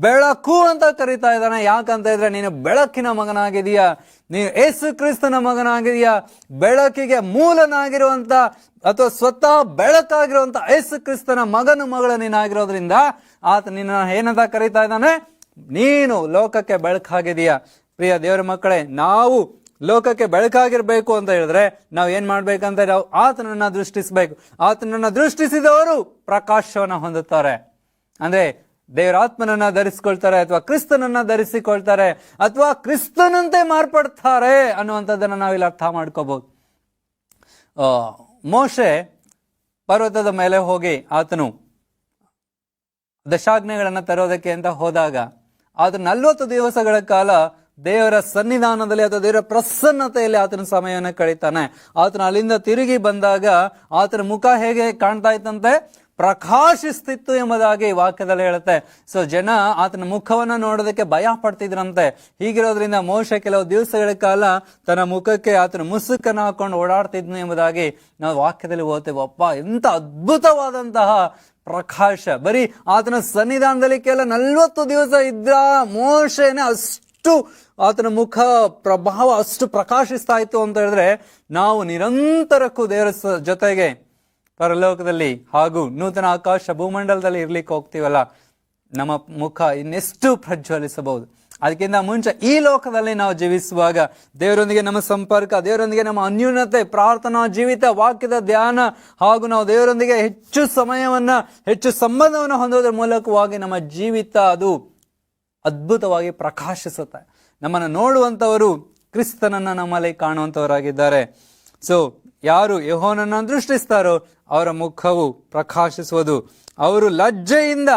ಬೆಳಕು ಅಂತ ಕರೀತಾ ಇದ್ದಾನೆ. ಯಾಕಂತ ಇದ್ರೆ ನೀನು ಬೆಳಕಿನ ಮಗನಾಗಿದೀಯಾ, ನೀನು ಯೇಸು ಕ್ರಿಸ್ತನ ಮಗನಾಗಿದೀಯಾ. ಬೆಳಕಿಗೆ ಮೂಲನಾಗಿರುವಂತ ಅಥವಾ ಸ್ವತಃ ಬೆಳಕಾಗಿರುವಂತ ಯೇಸು ಕ್ರಿಸ್ತನ ಮಗಳು ನೀನಾಗಿರೋದ್ರಿಂದ ಆತ ನಿನ್ನ ಏನಂತ ಕರೀತಾ ಇದ್ದಾನೆ, ನೀನು ಲೋಕಕ್ಕೆ ಬೆಳಕಾಗಿದೀಯಾ. ಪ್ರಿಯ ದೇವರ ಮಕ್ಕಳೇ, ನಾವು ಲೋಕಕ್ಕೆ ಬೆಳಕಾಗಿರ್ಬೇಕು ಅಂತ ಹೇಳಿದ್ರೆ ನಾವು ಏನ್ ಮಾಡ್ಬೇಕಂತ, ನಾವು ಆತನನ್ನ ದೃಷ್ಟಿಸ್ಬೇಕು. ಆತನನ್ನ ದೃಷ್ಟಿಸಿದವರು ಪ್ರಕಾಶವನ್ನ ಹೊಂದುತ್ತಾರೆ. ಅಂದ್ರೆ ದೇವರಾತ್ಮನನ್ನ ಧರಿಸಿಕೊಳ್ತಾರೆ, ಅಥವಾ ಕ್ರಿಸ್ತನನ್ನ ಧರಿಸಿಕೊಳ್ತಾರೆ, ಅಥವಾ ಕ್ರಿಸ್ತನಂತೆ ಮಾರ್ಪಡ್ತಾರೆ ಅನ್ನುವಂಥದ್ದನ್ನ ನಾವಿಲ್ಲಿ ಅರ್ಥ ಮಾಡ್ಕೋಬಹುದು. ಮೋಶೆ ಪರ್ವತದ ಮೇಲೆ ಹೋಗಿ ಆತನು ದಶಾಜ್ಞೆಗಳನ್ನ ತರೋದಕ್ಕೆ ಅಂತ ಹೋದಾಗ ಆದ್ರೆ 40 ದಿವಸಗಳ ಕಾಲ ದೇವರ ಸನ್ನಿಧಾನದಲ್ಲಿ ಅಥವಾ ದೇವರ ಪ್ರಸನ್ನತೆಯಲ್ಲಿ ಆತನ ಸಮಯವನ್ನು ಕಳೀತಾನೆ. ಆತನ ಅಲ್ಲಿಂದ ತಿರುಗಿ ಬಂದಾಗ ಆತನ ಮುಖ ಹೇಗೆ ಕಾಣ್ತಾ ಇತ್ತಂತೆ? ಪ್ರಕಾಶಿಸ್ತಿತ್ತು ಎಂಬುದಾಗಿ ವಾಕ್ಯದಲ್ಲಿ ಹೇಳುತ್ತೆ. ಸೊ ಜನ ಆತನ ಮುಖವನ್ನ ನೋಡೋದಕ್ಕೆ ಭಯ ಪಡ್ತಿದ್ರಂತೆ. ಹೀಗಿರೋದ್ರಿಂದ ಮೋಶೆ ಕೆಲವು ದಿವಸಗಳ ಕಾಲ ತನ್ನ ಮುಖಕ್ಕೆ ಆತನ ಮುಸುಕನ್ನು ಹಾಕೊಂಡು ಓಡಾಡ್ತಿದ್ನು ಎಂಬುದಾಗಿ ನಾವು ವಾಕ್ಯದಲ್ಲಿ ಓದ್ತೇವೆ. ಅಪ್ಪ, ಎಂತ ಅದ್ಭುತವಾದಂತಹ ಪ್ರಕಾಶ! ಬರೀ ಆತನ ಸನ್ನಿಧಾನದಲ್ಲಿ ಕೆಲ 40 ದಿವಸ ಇದ್ದ ಮೋಶೆನೇ ಅಷ್ಟು ಆತನ ಮುಖ ಪ್ರಭಾವ ಅಷ್ಟು ಪ್ರಕಾಶಿಸ್ತಾ ಇತ್ತು ಅಂತ ಹೇಳಿದ್ರೆ, ನಾವು ನಿರಂತರಕ್ಕೂ ದೇವರ ಜೊತೆಗೆ ಪರಲೋಕದಲ್ಲಿ ಹಾಗೂ ನೂತನ ಆಕಾಶ ಭೂಮಂಡಲದಲ್ಲಿ ಇರ್ಲಿಕ್ಕೆ ಹೋಗ್ತೀವಲ್ಲ, ನಮ್ಮ ಮುಖ ಇನ್ನೆಷ್ಟು ಪ್ರಜ್ವಲಿಸಬಹುದು. ಅದಕ್ಕಿಂತ ಮುಂಚೆ ಈ ಲೋಕದಲ್ಲಿ ನಾವು ಜೀವಿಸುವಾಗ ದೇವರೊಂದಿಗೆ ನಮ್ಮ ಸಂಪರ್ಕ, ದೇವರೊಂದಿಗೆ ನಮ್ಮ ಅನ್ಯೂನ್ಯತೆ, ಪ್ರಾರ್ಥನಾ ಜೀವಿತ, ವಾಕ್ಯದ ಧ್ಯಾನ ಹಾಗೂ ನಾವು ದೇವರೊಂದಿಗೆ ಹೆಚ್ಚು ಸಮಯವನ್ನ, ಹೆಚ್ಚು ಸಂಬಂಧವನ್ನು ಹೊಂದೋದ್ರ ಮೂಲಕವಾಗಿ ನಮ್ಮ ಜೀವಿತ ಅದು ಅದ್ಭುತವಾಗಿ ಪ್ರಕಾಶಿಸುತ್ತೆ. ನಮ್ಮನ್ನು ನೋಡುವಂಥವರು ಕ್ರಿಸ್ತನನ್ನ ನಮ್ಮಲ್ಲಿ ಕಾಣುವಂಥವರಾಗಿದ್ದಾರೆ. ಸೊ ಯಾರು ಯೆಹೋವನನ್ನ ದೃಷ್ಟಿಸ್ತಾರೋ ಅವರ ಮುಖವು ಪ್ರಕಾಶಿಸುವುದು. ಅವರು ಲಜ್ಜೆಯಿಂದ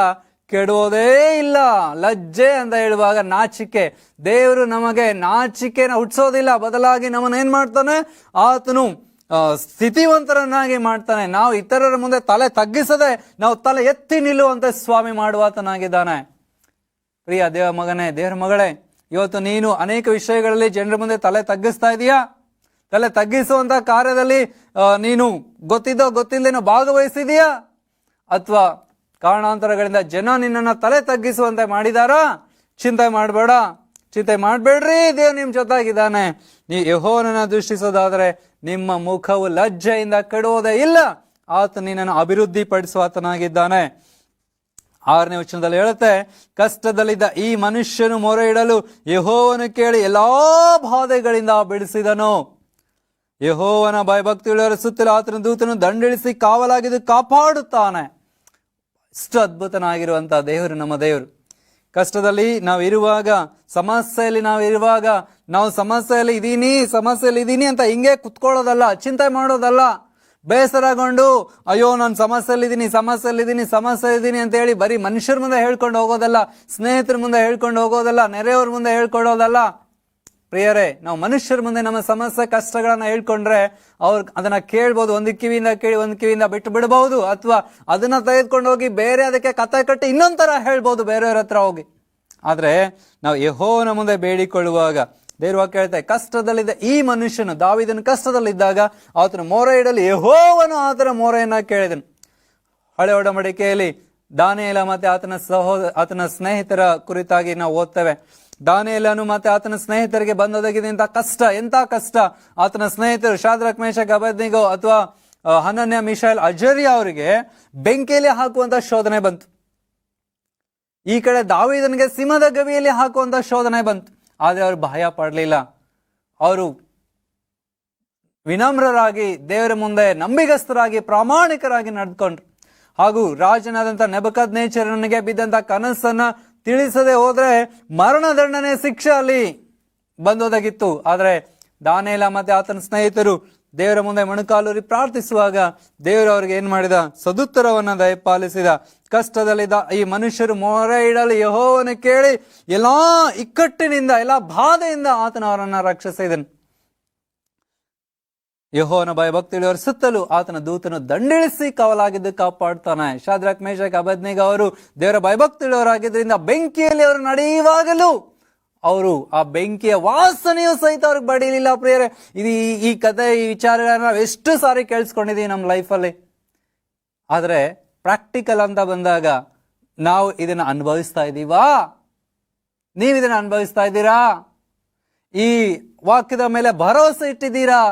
ಕೆಡುವುದೇ ಇಲ್ಲ. ಲಜ್ಜೆ ಅಂತ ಹೇಳುವಾಗ ನಾಚಿಕೆ. ದೇವರು ನಮಗೆ ನಾಚಿಕೆನ ಹುಟ್ಟಿಸೋದಿಲ್ಲ, ಬದಲಾಗಿ ನಮ್ಮನ್ನ ಏನ್ ಮಾಡ್ತಾನೆ? ಆತನು ಸ್ಥಿತಿವಂತರನ್ನಾಗಿ ಮಾಡ್ತಾನೆ. ನಾವು ಇತರರ ಮುಂದೆ ತಲೆ ತಗ್ಗಿಸದೆ ನಾವು ತಲೆ ಎತ್ತಿ ನಿಲ್ಲುವಂತೆ ಸ್ವಾಮಿ ಮಾಡುವಾತನಾಗಿದ್ದಾನೆ. ಪ್ರಿಯ ದೇವ ಮಗನೇ, ದೇವರ ಮಗಳೇ, ಇವತ್ತು ನೀನು ಅನೇಕ ವಿಷಯಗಳಲ್ಲಿ ಜನರ ಮುಂದೆ ತಲೆ ತಗ್ಗಿಸ್ತಾ ಇದೀಯಾ? ತಲೆ ತಗ್ಗಿಸುವಂತ ಕಾರ್ಯದಲ್ಲಿ ನೀನು ಗೊತ್ತಿಲ್ಲದೇನೋ ಭಾಗವಹಿಸಿದೀಯಾ? ಅಥವಾ ಕಾರಣಾಂತರಗಳಿಂದ ಜನ ನಿನ್ನನ್ನು ತಲೆ ತಗ್ಗಿಸುವಂತೆ ಮಾಡಿದಾರಾ? ಚಿಂತೆ ಮಾಡಬೇಡ್ರಿ, ದೇವ್ ನಿಮ್ ಜೊತೆಗಿದ್ದಾನೆ. ನೀ ಯೆಹೋವನನ್ನ ದೃಷ್ಟಿಸೋದಾದ್ರೆ ನಿಮ್ಮ ಮುಖವು ಲಜ್ಜೆಯಿಂದ ಕೆಡುವುದೇ ಇಲ್ಲ. ಆತ ನಿನ್ನನ್ನು ಅಭಿವೃದ್ಧಿ ಪಡಿಸುವಾತನಾಗಿದ್ದಾನೆ. 6ನೇ ವಚನದಲ್ಲಿ ಹೇಳುತ್ತೆ, ಕಷ್ಟದಲ್ಲಿದ್ದ ಈ ಮನುಷ್ಯನು ಮೊರೆ ಇಡಲು ಯೆಹೋವನು ಕೇಳಿ ಎಲ್ಲಾ ಬಾಧೆಗಳಿಂದ ಬಿಡಿಸಿದನು. ಯೆಹೋವನ ಭಯಭಕ್ತಿಯುಳ್ಳವರ ಸುತ್ತಲೂ ಆತನ ದೂತನು ದಂಡಿಳಿಸಿ ಕಾವಲಾಗಿದ್ದು ಕಾಪಾಡುತ್ತಾನೆ. ಇಷ್ಟು ಅದ್ಭುತನಾಗಿರುವಂತಹ ದೇವರು ನಮ್ಮ ದೇವರು. ಕಷ್ಟದಲ್ಲಿ ನಾವು ಇರುವಾಗ, ಸಮಸ್ಯೆಯಲ್ಲಿ ನಾವು ಸಮಸ್ಯೆಯಲ್ಲಿ ಇದೀನಿ ಅಂತ ಹಿಂಗೆ ಕುತ್ಕೊಳ್ಳೋದಲ್ಲ, ಚಿಂತೆ ಮಾಡೋದಲ್ಲ, ಬೇಸರಗೊಂಡು ಅಯ್ಯೋ ನಾನು ಸಮಸ್ಯೆಯಲ್ಲಿದ್ದೀನಿ ಅಂತ ಹೇಳಿ ಬರೀ ಮನುಷ್ಯರ ಮುಂದೆ ಹೇಳ್ಕೊಂಡು ಹೋಗೋದಲ್ಲ, ಸ್ನೇಹಿತರ ಮುಂದೆ ಹೇಳ್ಕೊಂಡು ಹೋಗೋದಲ್ಲ, ನೆರೆಯವ್ರ ಮುಂದೆ ಹೇಳ್ಕೊಡೋದಲ್ಲ. ಪ್ರಿಯರೇ, ನಾವು ಮನುಷ್ಯರ ಮುಂದೆ ನಮ್ಮ ಸಮಸ್ಯೆ ಕಷ್ಟಗಳನ್ನ ಹೇಳ್ಕೊಂಡ್ರೆ ಅವ್ರು ಅದನ್ನ ಕೇಳ್ಬೋದು, ಒಂದು ಕಿವಿಯಿಂದ ಕೇಳಿ ಒಂದು ಕಿವಿಯಿಂದ ಬಿಟ್ಟು ಬಿಡಬಹುದು, ಅಥವಾ ಅದನ್ನ ತೆಗೆದುಕೊಂಡು ಹೋಗಿ ಬೇರೆ ಅದಕ್ಕೆ ಕತೆ ಕಟ್ಟಿ ಇನ್ನೊಂಥರ ಹೇಳ್ಬೋದು ಬೇರೆಯವ್ರ ಹತ್ರ ಹೋಗಿ. ಆದ್ರೆ ನಾವು ಯೆಹೋವನ ಮುಂದೆ ಬೇಡಿಕೊಳ್ಳುವಾಗ ದೇವ್ರ ವಾಕ್ಯ ಹೇಳ್ತಾರೆ, ಕಷ್ಟದಲ್ಲಿದ್ದ ಈ ಮನುಷ್ಯನು, ದಾವೀದನು ಕಷ್ಟದಲ್ಲಿದ್ದಾಗ ಆತನ ಮೊರೆ ಇಡಲು ಯೆಹೋವನು ಆತನ ಮೊರೆಯನ್ನ ಕೇಳಿದನು. ಹಳೆ ಒಡಂಬಡಿಕೆಯಲ್ಲಿ ದಾನಿಯೇಲ ಮತ್ತೆ ಆತನ ಸ್ನೇಹಿತರ ಕುರಿತಾಗಿ ನಾವು ಓದ್ತೇವೆ. ದಾನಿಯೇಲನು ಮತ್ತೆ ಆತನ ಸ್ನೇಹಿತರಿಗೆ ಬಂದೊದಗಿದಂತ ಕಷ್ಟ, ಎಂತ ಕಷ್ಟ! ಆತನ ಸ್ನೇಹಿತರು ಶಾದ್ರಕ್, ಮೇಷಕ್, ಅಬೇದ್ನೆಗೋ ಅಥವಾ ಹನನ್ಯ, ಮಿಶಾಯೇಲ್, ಅಜರ್ಯ ಅವರಿಗೆ ಬೆಂಕಿಯಲ್ಲಿ ಹಾಕುವಂತ ಶೋಧನೆ ಬಂತು. ಈ ಕಡೆ ದಾವೀದನಿಗೆ ಸಿಂಹದ ಗವಿಯಲ್ಲಿ ಹಾಕುವಂತ ಶೋಧನೆ ಬಂತು. ಆದ್ರೆ ಅವರು ಭಯ ಪಡಲಿಲ್ಲ. ಅವರು ವಿನಮ್ರರಾಗಿ ದೇವರ ಮುಂದೆ ನಂಬಿಗಸ್ತರಾಗಿ ಪ್ರಾಮಾಣಿಕರಾಗಿ ನಡೆದುಕೊಂಡ್ರು. ಹಾಗೂ ರಾಜನಾದಂತ ನೆಬೂಕದ್ನೆಚ್ಚರನಿಗೆ ಬಿದ್ದಂತ ಕನಸನ್ನ ತಿಳಿಸದೆ ಹೋದ್ರೆ ಮರಣದಂಡನೆ ಶಿಕ್ಷೆ ಅಲ್ಲಿ ಬಂದೋದಾಗಿತ್ತು. ಆದ್ರೆ ದಾನಿಯೇಲ ಮತ್ತೆ ಆತನ ಸ್ನೇಹಿತರು ದೇವರ ಮುಂದೆ ಮೊಣಕಾಲೂರಿ ಪ್ರಾರ್ಥಿಸುವಾಗ ದೇವರು ಅವ್ರಿಗೆ ಏನ್ ಮಾಡಿದ? ಸದುತ್ತರವನ್ನ ದಯಪಾಲಿಸಿದ. ಕಷ್ಟದಲ್ಲಿದ್ದ ಈ ಮನುಷ್ಯರು ಮೊರೆ ಇಡಲು ಯೆಹೋವನು ಕೇಳಿ ಎಲ್ಲಾ ಇಕ್ಕಟ್ಟಿನಿಂದ, ಎಲ್ಲಾ ಬಾಧೆಯಿಂದ ಆತನ ಅವರನ್ನ ರಕ್ಷಿಸಿದನು. ಯೆಹೋವನ ಭಯಭಕ್ತಿಯುಳ್ಳವರ ಸುತ್ತಲೂ ಆತನ ದೂತನು ದಂಡಿಳಿಸಿ ಕಾವಲಾಗಿದ್ದು ಕಾಪಾಡ್ತಾನೆ. ಶಾದ್ರಕ್, ಮೇಷಕ್, ಅಬೇದ್ನೆಗೋ ಅವರು ದೇವರ ಭಯಭಕ್ತಿಯುಳ್ಳವರಾಗಿದ್ದರಿಂದ ಬೆಂಕಿಯಲ್ಲಿ ಅವರು ನಡೆಯುವಾಗಲೂ ಅವರು ಆ ಬೆಂಕಿಯ ವಾಸನೆಯೂ ಸಹಿತ ಅವ್ರಿಗೆ ಬಡಿಲಿಲ್ಲ. ಪ್ರಿಯರೇ, ಇದು ಈ ಕಥೆ, ಈ ವಿಚಾರಗಳನ್ನ ನಾವು ಎಷ್ಟು ಸಾರಿ ಕೇಳಿಸ್ಕೊಂಡಿದೀವಿ ನಮ್ಮ ಲೈಫಲ್ಲಿ. ಆದ್ರೆ ಪ್ರಾಕ್ಟಿಕಲ್ ಅಂತ ಬಂದಾಗ ನಾವು ಇದನ್ನ ಅನುಭವಿಸ್ತಾ ಇದ್ದೀವಾ? ನೀವು ಇದನ್ನ ಅನುಭವಿಸ್ತಾ ಇದ್ದೀರಾ? ಈ ವಾಕ್ಯದ ಮೇಲೆ ಭರವಸೆ ಇಟ್ಟಿದ್ದೀರಾ?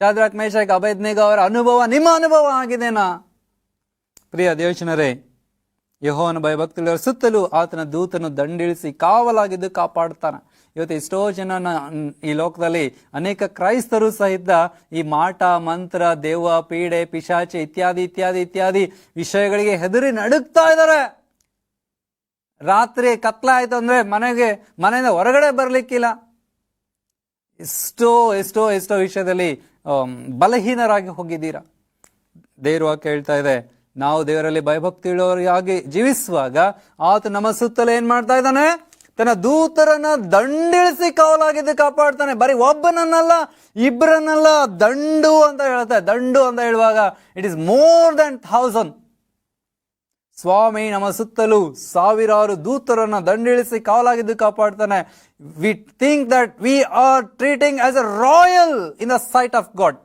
ಶಾದ್ರಕ್, ಮೇಷಕ್, ಅಬೇದ್ನೆಗೋ ಅವರ ಅನುಭವ ನಿಮ್ಮ ಅನುಭವ ಆಗಿದೆನಾ? ಪ್ರಿಯ ದೇವಜನರೇ, ಯೆಹೋವನ ಭಯಭಕ್ತಿಯುಳ್ಳವರ ಸುತ್ತಲೂ ಆತನ ದೂತನು ದಂಡಿಳಿಸಿ ಕಾವಲಾಗಿದ್ದು ಕಾಪಾಡುತ್ತಾನೆ. ಇವತ್ತು ಎಷ್ಟೋ ಜನ ಈ ಲೋಕದಲ್ಲಿ ಅನೇಕ ಕ್ರೈಸ್ತರು ಸಹಿತ ಈ ಮಾಟ, ಮಂತ್ರ, ದೆವ್ವ, ಪೀಡೆ, ಪಿಶಾಚಿ ಇತ್ಯಾದಿ ಇತ್ಯಾದಿ ಇತ್ಯಾದಿ ವಿಷಯಗಳಿಗೆ ಹೆದರಿ ನಡುಗ್ತಾ ಇದ್ದಾರೆ. ರಾತ್ರಿ ಕತ್ಲ ಆಯ್ತು ಅಂದ್ರೆ ಮನೆಯಿಂದ ಹೊರಗಡೆ ಬರ್ಲಿಕ್ಕಿಲ್ಲ. ಎಷ್ಟೋ ಎಷ್ಟೋ ಎಷ್ಟೋ ವಿಷಯದಲ್ಲಿ ಬಲಹೀನರಾಗಿ ಹೋಗಿದ್ದೀರಾ. ದೇವ್ರ ವಾಕ್ಯ ಹೇಳ್ತಾ ಇದೆ, ನಾವು ದೇವರಲ್ಲಿ ಭಯಭಕ್ತಿ ಇಳುವವರಿಗಾಗಿ ಜೀವಿಸುವಾಗ ಆತ ನಮ್ಮ ಸುತ್ತಲೂ ಏನ್ ಮಾಡ್ತಾ ಇದ್ದಾನೆ? ತನ್ನ ದೂತರನ್ನ ದಂಡಿಳಿಸಿ ಕಾವಲಾಗಿದ್ದು ಕಾಪಾಡ್ತಾನೆ. ಬರೀ ಒಬ್ಬನನ್ನಲ್ಲ, ಇಬ್ಬರನ್ನಲ್ಲ, ದಂಡು ಅಂತ ಹೇಳ್ತಾರೆ. ದಂಡು ಅಂತ ಹೇಳುವಾಗ ಇಟ್ ಇಸ್ ಮೋರ್ ದನ್ 1000. ಸ್ವಾಮಿ ನಮ್ಮ ಸುತ್ತಲೂ ಸಾವಿರಾರು ದೂತರನ್ನ ದಂಡಿಳಿಸಿ ಕಾವಲಾಗಿದ್ದು ಕಾಪಾಡ್ತಾನೆ. We think that we are treating as a royal in the sight of God.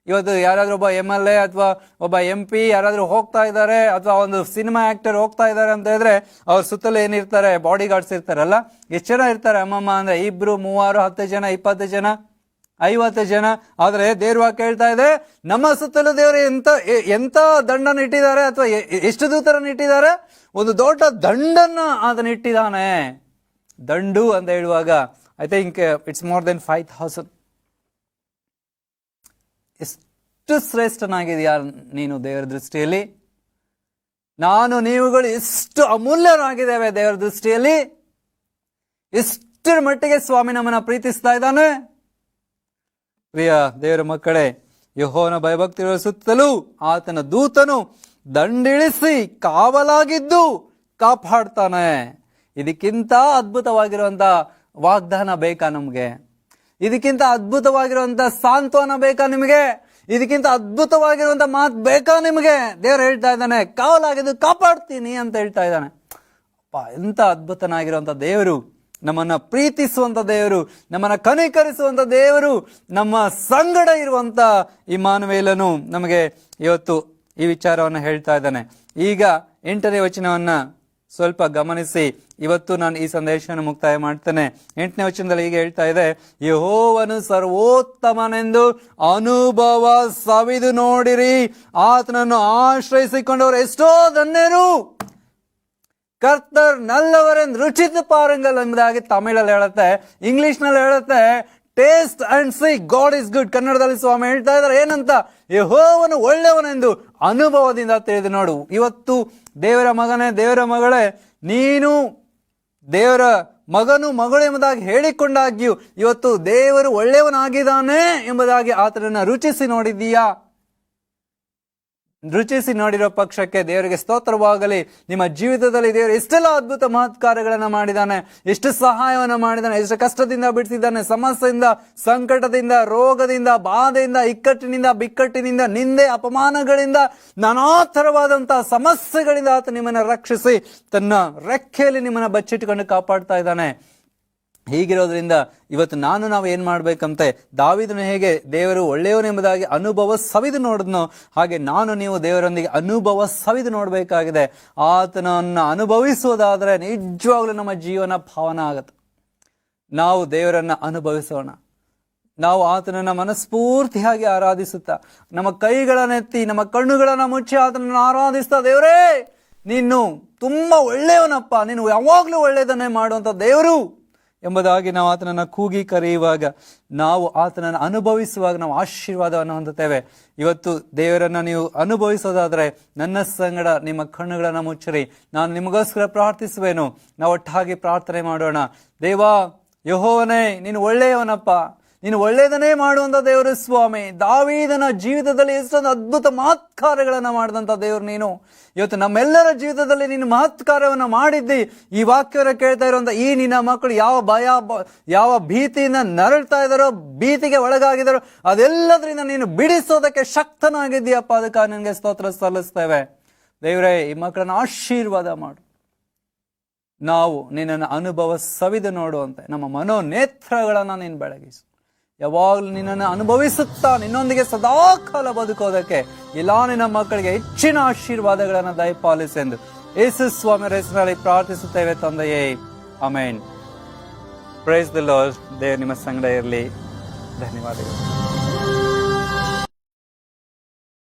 ಇವತ್ತು ಯಾರಾದ್ರೂ ಒಬ್ಬ MLA ಅಥವಾ ಒಬ್ಬ MP ಯಾರಾದ್ರೂ ಹೋಗ್ತಾ ಇದ್ದಾರೆ, ಅಥವಾ ಒಂದು ಸಿನಿಮಾ ಆಕ್ಟರ್ ಹೋಗ್ತಾ ಇದ್ದಾರೆ ಅಂತ ಹೇಳಿದ್ರೆ ಅವ್ರ ಸುತ್ತಲೂ ಏನಿರ್ತಾರೆ? ಬಾಡಿ ಗಾರ್ಡ್ಸ್ ಇರ್ತಾರಲ್ಲ. ಎಷ್ಟು ಜನ ಇರ್ತಾರೆ ಅಮ್ಮಮ್ಮ ಅಂದ್ರೆ? 2, 3, 10 ಜನ, 20 ಜನ, 50 ಜನ. ಆದ್ರೆ ದೇವ್ರ ವಾಕ್ಯ ಹೇಳ್ತಾ ಇದೆ, ನಮ್ಮ ಸುತ್ತಲೂ ದೇವರು ಎಂತ ದಂಡನ್ನು ಇಟ್ಟಿದ್ದಾರೆ, ಅಥವಾ ಎಷ್ಟು ದೂತರನ್ನು ಇಟ್ಟಿದ್ದಾರೆ? ಒಂದು ದೊಡ್ಡ ದಂಡನ್ನ ಅದನ್ನ ಇಟ್ಟಿದ್ದಾನೆ. ದಂಡು ಅಂತ ಹೇಳುವಾಗ I think it's more than 5000. ಎಷ್ಟು ಶ್ರೇಷ್ಠನಾಗಿದೆಯಾ ನೀನು ದೇವರ ದೃಷ್ಟಿಯಲ್ಲಿ? ನಾನು ನೀವುಗಳು ಎಷ್ಟು ಅಮೂಲ್ಯರಾಗಿದ್ದೇವೆ ದೇವರ ದೃಷ್ಟಿಯಲ್ಲಿ. ಎಷ್ಟರ ಮಟ್ಟಿಗೆ ಸ್ವಾಮಿ ನಮ್ಮನ್ನ ಪ್ರೀತಿಸ್ತಾ ಇದ್ದಾನೆ. ಪ್ರಿಯ ದೇವರ ಮಕ್ಕಳೇ, ಯೆಹೋವನ ಭಯಭಕ್ತಿ ಇರುವ ಸುತ್ತಲೂ ಆತನ ದೂತನು ದಂಡಿಳಿಸಿ ಕಾವಲಾಗಿದ್ದು ಕಾಪಾಡ್ತಾನೆ. ಇದಕ್ಕಿಂತ ಅದ್ಭುತವಾಗಿರುವಂತ ವಾಗ್ದಾನ ಬೇಕಾ ನಮ್ಗೆ? ಇದಕ್ಕಿಂತ ಅದ್ಭುತವಾಗಿರುವಂತ ಸಾಂತ್ವನ ಬೇಕಾ ನಿಮಗೆ? ಇದಕ್ಕಿಂತ ಅದ್ಭುತವಾಗಿರುವಂತ ಮಾತು ಬೇಕಾ ನಿಮಗೆ? ದೇವರು ಹೇಳ್ತಾ ಇದ್ದಾನೆ, ಕಾವಲಾಗಿದ್ದು ಕಾಪಾಡ್ತೀನಿ ಅಂತ ಹೇಳ್ತಾ ಇದ್ದಾನೆ. ಎಂತ ಅದ್ಭುತನಾಗಿರುವಂತ ದೇವರು, ನಮ್ಮನ್ನ ಪ್ರೀತಿಸುವಂತ ದೇವರು, ನಮ್ಮನ್ನ ಕನಿಕರಿಸುವಂತ ದೇವರು, ನಮ್ಮ ಸಂಗಡ ಇರುವಂತ ಇಮ್ಮಾನುವೇಲನು ನಮಗೆ ಇವತ್ತು ಈ ವಿಚಾರವನ್ನು ಹೇಳ್ತಾ ಇದ್ದಾನೆ. ಈಗ 8ನೇ ವಚನವನ್ನ ಸ್ವಲ್ಪ ಗಮನಿಸಿ ಇವತ್ತು ನಾನು ಈ ಸಂದೇಶವನ್ನು ಮುಕ್ತಾಯ ಮಾಡ್ತೇನೆ. 8ನೇ ವಚನದಲ್ಲಿ ಹೀಗೆ ಹೇಳ್ತಾ ಇದೆ, ಯೆಹೋವನು ಸರ್ವೋತ್ತಮನೆಂದು ಅನುಭವ ಸವಿದು ನೋಡಿರಿ, ಆತನನ್ನು ಆಶ್ರಯಿಸಿಕೊಂಡವರು ಎಷ್ಟೋ ಧನ್ಯರು. ಕರ್ತರ್ ನಲ್ಲವರೆಂದು ರುಚಿತ ಪಾರಂಗಲ್ ಎಂಬುದಾಗಿ ತಮಿಳಲ್ಲಿ ಹೇಳುತ್ತೆ. ಇಂಗ್ಲಿಷ್ ನಲ್ಲಿ ಹೇಳುತ್ತೆ taste and C god is good. ಕನ್ನಡದಲ್ಲಿ ಸ್ವಾಮಿ ಹೇಳ್ತಾ ಇದ್ದಾರೆ ಏನಂತ? ಯೆಹೋವನು ಒಳ್ಳೆಯವನೆಂದು ಅನುಭವದಿಂದ ತಿಳಿದು ನೋಡು. ಇವತ್ತು ದೇವರ ಮಗನೇ, ದೇವರ ಮಗಳೇ, ನೀನು ದೇವರ ಮಗನು ಮಗಳು ಎಂಬುದಾಗಿ ಹೇಳಿಕೊಂಡಾಗ್ಯೂ ಇವತ್ತು ದೇವರು ಒಳ್ಳೆಯವನಾಗಿದ್ದಾನೆ ಎಂಬುದಾಗಿ ಆತನನ್ನ ರುಚಿಸಿ ನೋಡಿದ್ದೀಯಾ? ರುಚಿಸಿ ನೋಡಿರೋ ಪಕ್ಷಕ್ಕೆ ದೇವರಿಗೆ ಸ್ತೋತ್ರವಾಗಲಿ. ನಿಮ್ಮ ಜೀವಿತದಲ್ಲಿ ದೇವರು ಎಷ್ಟೆಲ್ಲ ಅದ್ಭುತ ಮಹತ್ಕಾರ್ಯಗಳನ್ನ ಮಾಡಿದ್ದಾನೆ, ಎಷ್ಟು ಸಹಾಯವನ್ನ ಮಾಡಿದ್ದಾನೆ, ಎಷ್ಟು ಕಷ್ಟದಿಂದ ಬಿಡಿಸಿದ್ದಾನೆ, ಸಮಸ್ಯೆಯಿಂದ, ಸಂಕಟದಿಂದ, ರೋಗದಿಂದ, ಬಾಧೆಯಿಂದ, ಇಕ್ಕಟ್ಟಿನಿಂದ, ಬಿಕ್ಕಟ್ಟಿನಿಂದ, ನಿಂದೆ, ಅಪಮಾನಗಳಿಂದ, ನಾನಾ ತರವಾದಂತಹ ಸಮಸ್ಯೆಗಳಿಂದ ಆತ ನಿಮ್ಮನ್ನ ರಕ್ಷಿಸಿ ತನ್ನ ರೆಕ್ಕೆಯಲ್ಲಿ ನಿಮ್ಮನ್ನ ಬಚ್ಚಿಟ್ಟುಕೊಂಡು ಕಾಪಾಡ್ತಾ ಇದ್ದಾನೆ. ಹೀಗಿರೋದ್ರಿಂದ ಇವತ್ತು ನಾವು ಏನ್ ಮಾಡ್ಬೇಕಂತೆ? ದಾವೀದನು ಹೇಗೆ ದೇವರು ಒಳ್ಳೆಯವನೆಂಬುದಾಗಿ ಅನುಭವ ಸವಿದು ನೋಡಿದ್ನೋ ಹಾಗೆ ನಾನು ನೀವು ದೇವರೊಂದಿಗೆ ಅನುಭವ ಸವಿದು ನೋಡ್ಬೇಕಾಗಿದೆ. ಆತನನ್ನ ಅನುಭವಿಸುವುದಾದ್ರೆ ನಿಜವಾಗ್ಲೂ ನಮ್ಮ ಜೀವನ ಭಾವನ ಆಗತ್ತೆ. ನಾವು ದೇವರನ್ನ ಅನುಭವಿಸೋಣ. ನಾವು ಆತನನ್ನ ಮನಸ್ಫೂರ್ತಿಯಾಗಿ ಆರಾಧಿಸುತ್ತಾ ನಮ್ಮ ಕೈಗಳನ್ನೆತ್ತಿ ನಮ್ಮ ಕಣ್ಣುಗಳನ್ನ ಮುಚ್ಚಿ ಆತನನ್ನು ಆರಾಧಿಸ್ತಾ, ದೇವರೇ ನೀನು ತುಂಬಾ ಒಳ್ಳೆಯವನಪ್ಪ, ನೀನು ಯಾವಾಗ್ಲೂ ಒಳ್ಳೆಯದನ್ನೇ ಮಾಡುವಂತ ದೇವರು ಎಂಬುದಾಗಿ ನಾವು ಆತನನ್ನು ಕೂಗಿ ಕರೆಯುವಾಗ, ನಾವು ಆತನನ್ನು ಅನುಭವಿಸುವಾಗ ನಾವು ಆಶೀರ್ವಾದವನ್ನು ಹೊಂದುತ್ತೇವೆ. ಇವತ್ತು ದೇವರನ್ನ ನೀವು ಅನುಭವಿಸೋದಾದ್ರೆ ನನ್ನ ಸಂಗಡ ನಿಮ್ಮ ಕಣ್ಣುಗಳನ್ನು ಮುಚ್ಚಿರಿ. ನಾನು ನಿಮಗೋಸ್ಕರ ಪ್ರಾರ್ಥಿಸುವೆನು. ನಾವು ಒಟ್ಟಾಗಿ ಪ್ರಾರ್ಥನೆ ಮಾಡೋಣ. ದೇವಾ, ಯೆಹೋವನೇ ನೀನು ಒಳ್ಳೆಯವನಪ್ಪ, ನೀನು ಒಳ್ಳೆಯದನ್ನೇ ಮಾಡುವಂತ ದೇವರು ಸ್ವಾಮಿ. ದಾವೀದನ ಜೀವಿತದಲ್ಲಿ ಎಷ್ಟೊಂದು ಅದ್ಭುತ ಮಹತ್ಕಾರ್ಯಗಳನ್ನ ಮಾಡಿದಂತ ದೇವರು ನೀನು. ಇವತ್ತು ನಮ್ಮೆಲ್ಲರ ಜೀವಿತದಲ್ಲಿ ನೀನು ಮಹತ್ಕಾರ್ಯವನ್ನ ಮಾಡಿದ್ದಿ. ಈ ವಾಕ್ಯವನ್ನು ಕೇಳ್ತಾ ಇರುವಂತ ಈ ನಿನ್ನ ಮಕ್ಕಳು ಯಾವ ಭೀತಿಯಿಂದ ನರಳ್ತಾ ಇದ್ದಾರೋ, ಭೀತಿಗೆ ಒಳಗಾಗಿದ್ದಾರೋ, ಅದೆಲ್ಲದರಿಂದ ನೀನು ಬಿಡಿಸೋದಕ್ಕೆ ಶಕ್ತನಾಗಿದ್ದೀಯಪ್ಪ. ಅದಕ್ಕಾಗಿ ನಿನಗೆ ಸ್ತೋತ್ರ ಸಲ್ಲಿಸ್ತೇವೆ. ದೇವರೇ, ಈ ಮಕ್ಕಳನ್ನ ಆಶೀರ್ವಾದ ಮಾಡು. ನಾವು ನಿನ್ನನ್ನು ಅನುಭವ ಸವಿದು ನೋಡುವಂತೆ ನಮ್ಮ ಮನೋನೇತ್ರಗಳನ್ನ ನೀನು ಬೆಳಗಿಸು. ಯಾವಾಗಲೂ ನಿನ್ನನ್ನು ಅನುಭವಿಸುತ್ತಾ ನಿನ್ನೊಂದಿಗೆ ಸದಾಕಾಲ ಬದುಕೋದಕ್ಕೆ ಎಲ್ಲ ನಿನ್ನ ಮಕ್ಕಳಿಗೆ ಹೆಚ್ಚಿನ ಆಶೀರ್ವಾದಗಳನ್ನು ದಯಪಾಲಿಸೆಂದು ಯೇಸು ಸ್ವಾಮಿ ಹೆಸರಿನಲ್ಲಿ ಪ್ರಾರ್ಥಿಸುತ್ತೇವೆ ತಂದೆಯೇ, ಆಮೆನ್. Price the lord. ದೇವರು ನಿಮ್ಮ ಸಂಗಡ ಇರಲಿ. ಧನ್ಯವಾದಗಳು.